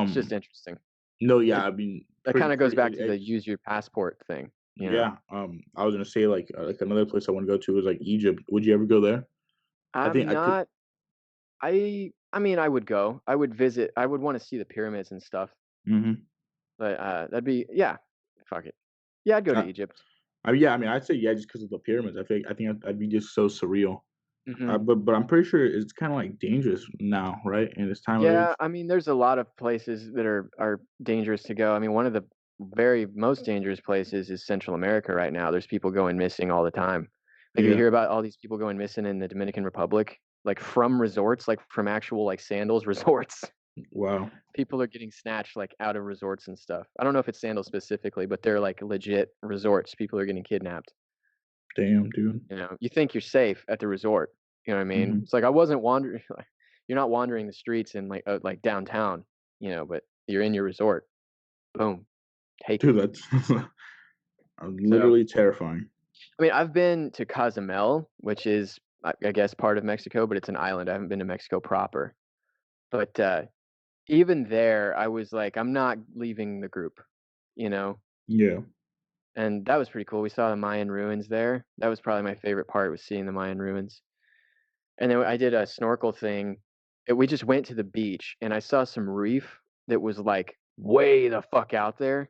It's just Um, interesting. no, yeah, It I mean, that kinda goes back to the it's use your passport thing. yeah, I was gonna say, like, another place I wanna go to is, like, Egypt. Would you ever go there? I think I'm I could not I mean, I would go. I would visit. I would wanna see the pyramids and stuff, Mhm. but, that'd be yeah. fuck it. Yeah, I'd go to Uh, Egypt. yeah, I mean, I'd say yeah, just because of the pyramids. I think I'd be just so surreal. Hmm. But I'm pretty sure it's kind of like dangerous now, right? In this time of Yeah, age. I mean, there's a lot of places that are dangerous to go. I mean, one of the very most dangerous places is Central America right now. There's people going missing all the time. Like, if you Yeah. hear about all these people going missing in the Dominican Republic, like from resorts, like from actual like sandals resorts. Wow. People are getting snatched like out of resorts and stuff. I don't know if it's sandals specifically, but they're like legit resorts. People are getting kidnapped. Damn, dude. You know, you think you're safe at the resort. You know what I mean? Hmm. It's like I wasn't wandering. You're not wandering the streets in like downtown. You know, but you're in your resort. Boom, taken. Dude, that's So literally terrifying. I mean, I've been to Cozumel, which is I guess part of Mexico, but it's an island. I haven't been to Mexico proper. But even there, I was like, I'm not leaving the group. You know, Yeah. and that was pretty cool. We saw the Mayan ruins there. That was probably my favorite part, was seeing the Mayan ruins. And then I did a snorkel thing. We just went to the beach, and I saw some reef that was like way the fuck out there,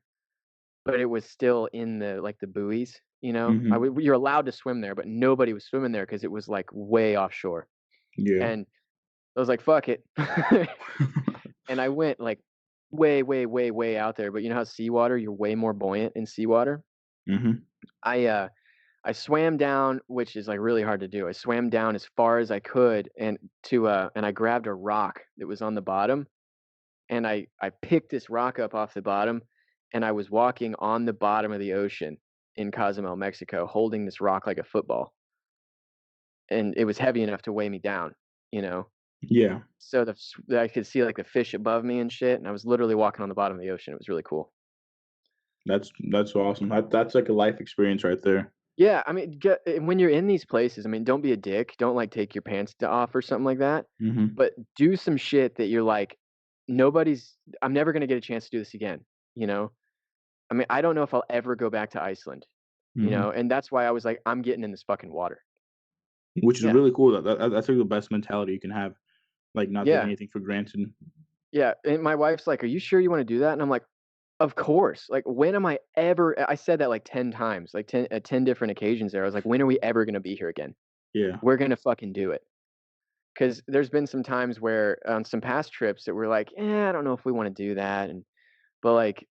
but it was still in the like the buoys. You know, Hmm. you're allowed to swim there, but nobody was swimming there because it was like way offshore. Yeah. And I was like, fuck it. And I went like way, way, way, way out there. But you know how seawater, you're way more buoyant in seawater. Hmm. I I swam down, which is like really hard to do. I swam down as far as I could and I grabbed a rock that was on the bottom, and I picked this rock up off the bottom, and I was walking on the bottom of the ocean in Cozumel, Mexico, holding this rock like a football. And it was heavy enough to weigh me down, you know. Yeah. So I could see like the fish above me and shit, and I was literally walking on the bottom of the ocean. It was really cool. That's awesome. That's like a life experience right there. Yeah, I mean, when you're in these places, I mean, don't be a dick. Don't like take your pants off or something like that. Hmm. But do some shit that you're like, I'm never gonna get a chance to do this again. You know, I mean, I don't know if I'll ever go back to Iceland. You know, Hmm. and that's why I was like, I'm getting in this fucking water. Which is Yeah, really cool. That's like the best mentality you can have. Like not taking yeah, anything for granted. yeah. And my wife's like, "Are you sure you want to do that?" And I'm like, "Of course." Like, when am I ever? I said that like 10 times, like 10 different occasions. There, I was like, "When are we ever gonna be here again? Yeah. We're gonna fucking do it." Because there's been some times where on some past trips that we're like, I don't know if we want to do that, but like,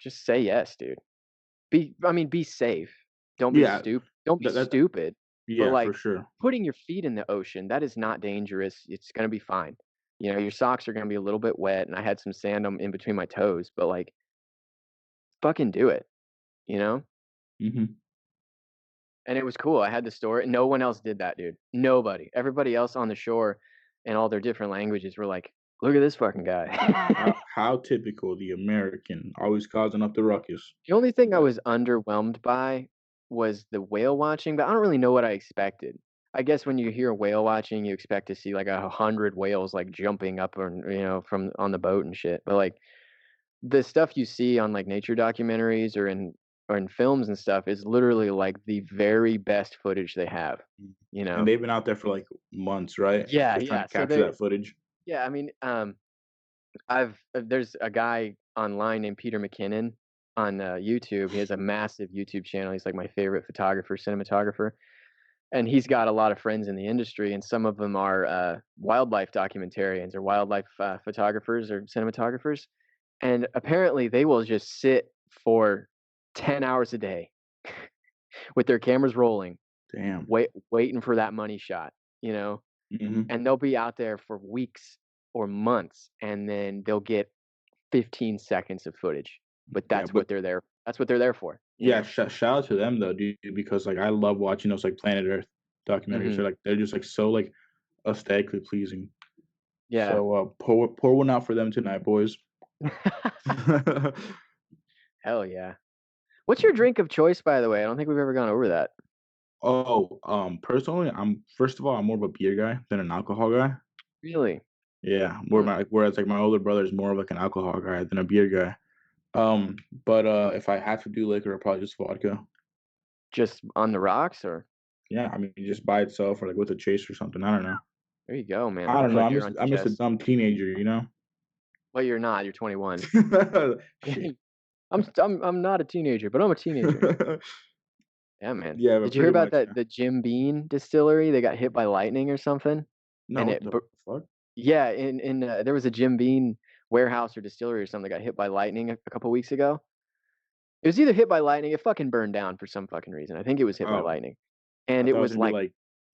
just say yes, dude. I mean, be safe. Don't be Yeah. stupid. Don't be That stupid. But yeah, for like, sure. putting your feet in the ocean, that is not dangerous. It's gonna be fine. You know, your socks are gonna be a little bit wet, and I had some sand in between my toes, but like, fucking do it. You know. Hmm. And it was cool. I had the story. No one else did that, dude. Nobody. Everybody else on the shore and all their different languages were like, look at this fucking guy. How typical the American, always causing up the ruckus. The only thing I But was underwhelmed by was the whale watching, but I don't really know what I expected. I guess when you hear whale watching, you expect to see like 100 whales like jumping up or from on the boat and shit. But like the stuff you see on like nature documentaries or in films and stuff is literally like the very best footage they have, you and know? they've been out there for like months, right? Yeah, Just trying yeah. to capture that footage. Yeah, I mean, there's a guy online named Peter McKinnon on YouTube. He has a massive YouTube channel. He's like my favorite photographer, cinematographer, and he's got a lot of friends in the industry, and some of them are wildlife documentarians or wildlife photographers or cinematographers, and apparently they will just sit for 10 hours a day with their cameras rolling, Damn. waiting for that money shot, you know, Hmm. and they'll be out there for weeks or months, and then they'll get 15 seconds of footage, but Yeah, but that's what they're there for, you yeah, know? shout out to them though, dude, because like I love watching those like Planet Earth documentaries. Mhm. They're just like so like aesthetically pleasing. Yeah. So pour one out for them tonight, boys. Hell yeah. What's your drink of choice, by the way? I don't think we've ever gone over that. Oh, personally, I'm first of all, I'm more of a beer guy than an alcohol guy. Really? Yeah, Hmm. whereas like my older brother is more of like an alcohol guy than a beer guy. But if I have to do liquor, probably just vodka. Just on the rocks, or Yeah, I mean just by itself or like with a chase or something. I don't know. there you go, man. I Put a don't know. foot beer on I'm your just a chest. dumb teenager, you know. Well, you're not. You're 21. Shit. I'm not a teenager, but I'm a teenager. Yeah, man. Yeah, but Did you hear pretty about much. that Yeah. the Jim Beam distillery? They got hit by lightning or something, No, and what the fuck? yeah, there was a Jim Beam warehouse or distillery or something that got hit by lightning a couple weeks ago. It was either hit by lightning, it fucking burned down for some fucking reason. I think it was hit by Oh, lightning, I and it thought it was was gonna be like like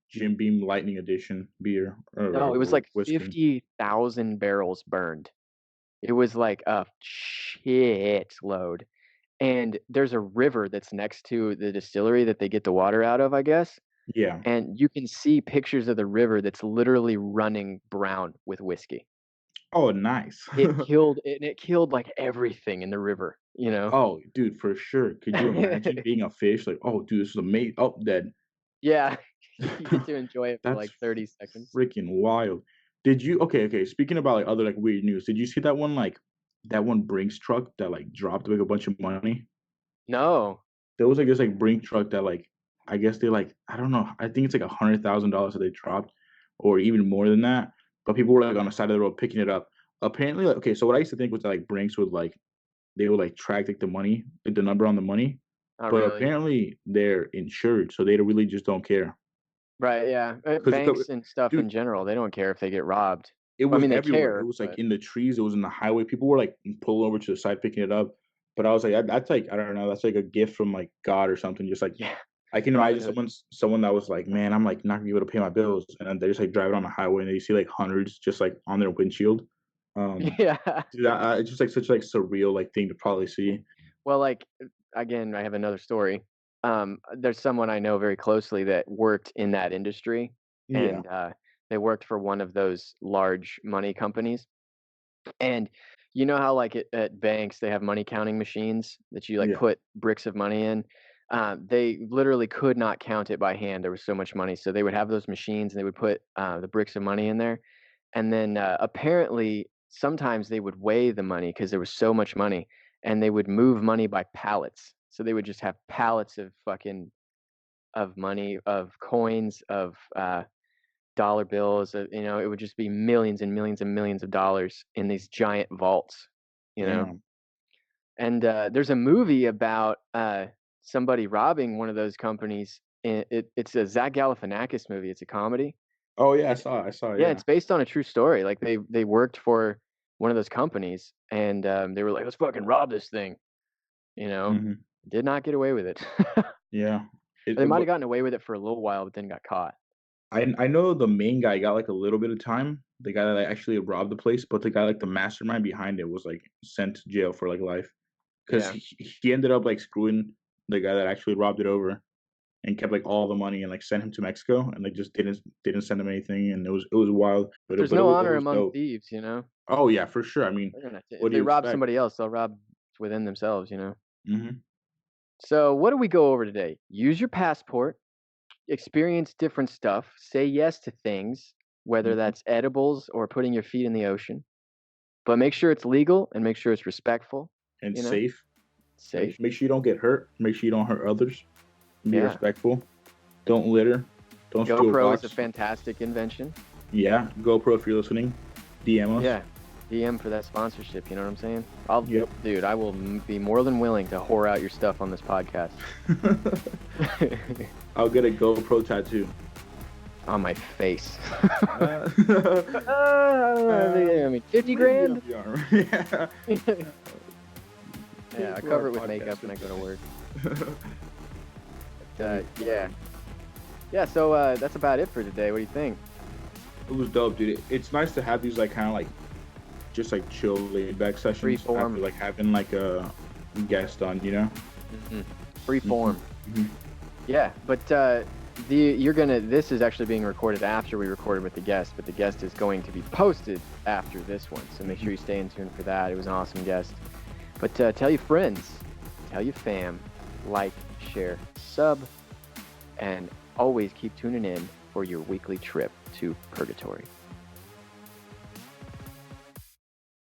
Jim Beam Lightning Edition beer no, it was or like whiskey. 50,000 barrels burned. It was like a shit load. And there's a river that's next to the distillery that they get the water out of, I guess. Yeah. And you can see pictures of the river that's literally running brown with whiskey. Oh, nice. It killed like everything in the river, you know? Oh, dude, for sure. Could you imagine being a fish? Like, oh, dude, this is amazing. Oh, dead. Yeah, you get to enjoy it for That's like 30 seconds. freaking wild. Did you okay, speaking about, like, other, like, weird news, did you see that one, like, that one Brinks truck that, like, dropped, like, a bunch of money? No. There was, like, this, like, Brinks truck that, like, I guess they, like I don't know, I think it's, like, $100,000 that they dropped or even more than that, but people were, like, on the side of the road picking it up. Apparently, like okay, so what I used to think was that, like, Brinks would, like they would, like, track, like, the money, like, the number on the money, Not but really. apparently they're insured, so they really just don't care. Right, yeah. 'Cause Banks and stuff in dude, general, they don't care if they get robbed. it Well, I was mean, they everywhere. It care, was, like, but in the trees, it was in the highway. People were, like, pulling over to the side picking it up, but I was like, That's like, I don't know, that's like a gift from, like, God or something, just, like yeah, I can imagine Robin Hood. someone that was like, "Man, I'm, like, not gonna be able to pay my bills," and then they're just, like, driving on the highway, and they see, like, hundreds just, like, on their windshield. Yeah. Dude, it's just, like, such, like, surreal, like, thing to probably see. Well, like, again, I have another story. There's someone I know very closely that worked in that industry, Yeah, and they worked for one of those large money companies. And you know how, like, at banks, they have money counting machines that you like yeah. put bricks of money in. They literally could not count it by hand. There was so much money, so they would have those machines and they would put the bricks of money in there. And then apparently, sometimes they would weigh the money because there was so much money, and they would move money by pallets. So they would just have pallets of fucking of money, of coins, of dollar bills. It would just be millions and millions and millions of dollars in these giant vaults. You know, Damn. and there's a movie about somebody robbing one of those companies. It's a Zach Galifianakis movie. It's a comedy. Oh, yeah, And I saw, yeah, yeah. it's based on a true story. Like they worked for one of those companies, and they were like, "Let's fucking rob this thing." You know, Mhm. did not get away with it. Yeah. They might But have gotten away with it for a little while, but then got caught. I know the main guy got, like, a little bit of time, the guy that, like, actually robbed the place, but the guy, like, the mastermind behind it was, like, sent to jail for, like, life, 'cause Yeah. he ended up, like, screwing the guy that actually robbed it over and kept, like, all the money and, like, sent him to Mexico, and they just didn't send him anything, and it was wild, But but there's no it honor was among dope. thieves, you know? Oh, yeah, for sure, I mean, They're gonna if what do they you rob expect? somebody else, they'll rob within themselves, you know? Mhm. So, what do we go over today? Use your passport, experience different stuff, say yes to things, whether Mhm. that's edibles or putting your feet in the ocean, but make sure it's legal and make sure it's respectful, And you know? safe. Safe. Make sure you don't get hurt, make sure you don't hurt others, be Yeah. respectful, don't litter, don't steal GoPro is a rocks. fantastic invention. Yeah, GoPro if you're listening, DM us. Yeah. DM for that sponsorship, you know what I'm saying? Yep. Dude, I will be more than willing to whore out your stuff on this podcast. I'll get a GoPro tattoo. On my face. Uh, I mean, 50 grand? Yeah. Yeah, I cover it with makeup when I go to work. Yeah. Yeah, so that's about it for today. What do you think? It was dope, dude. It's nice to have these, like, kind of like just like chill, laid back sessions Free form. after, like, having like a guest on, you know. Free form. Mhm. Yeah, but this is actually being recorded after we recorded with the guest, but the guest is going to be posted after this one. So make sure you stay in tune for that. It was an awesome guest. But tell your friends, tell your fam, like, share, sub, and always keep tuning in for your weekly trip to Purgatory.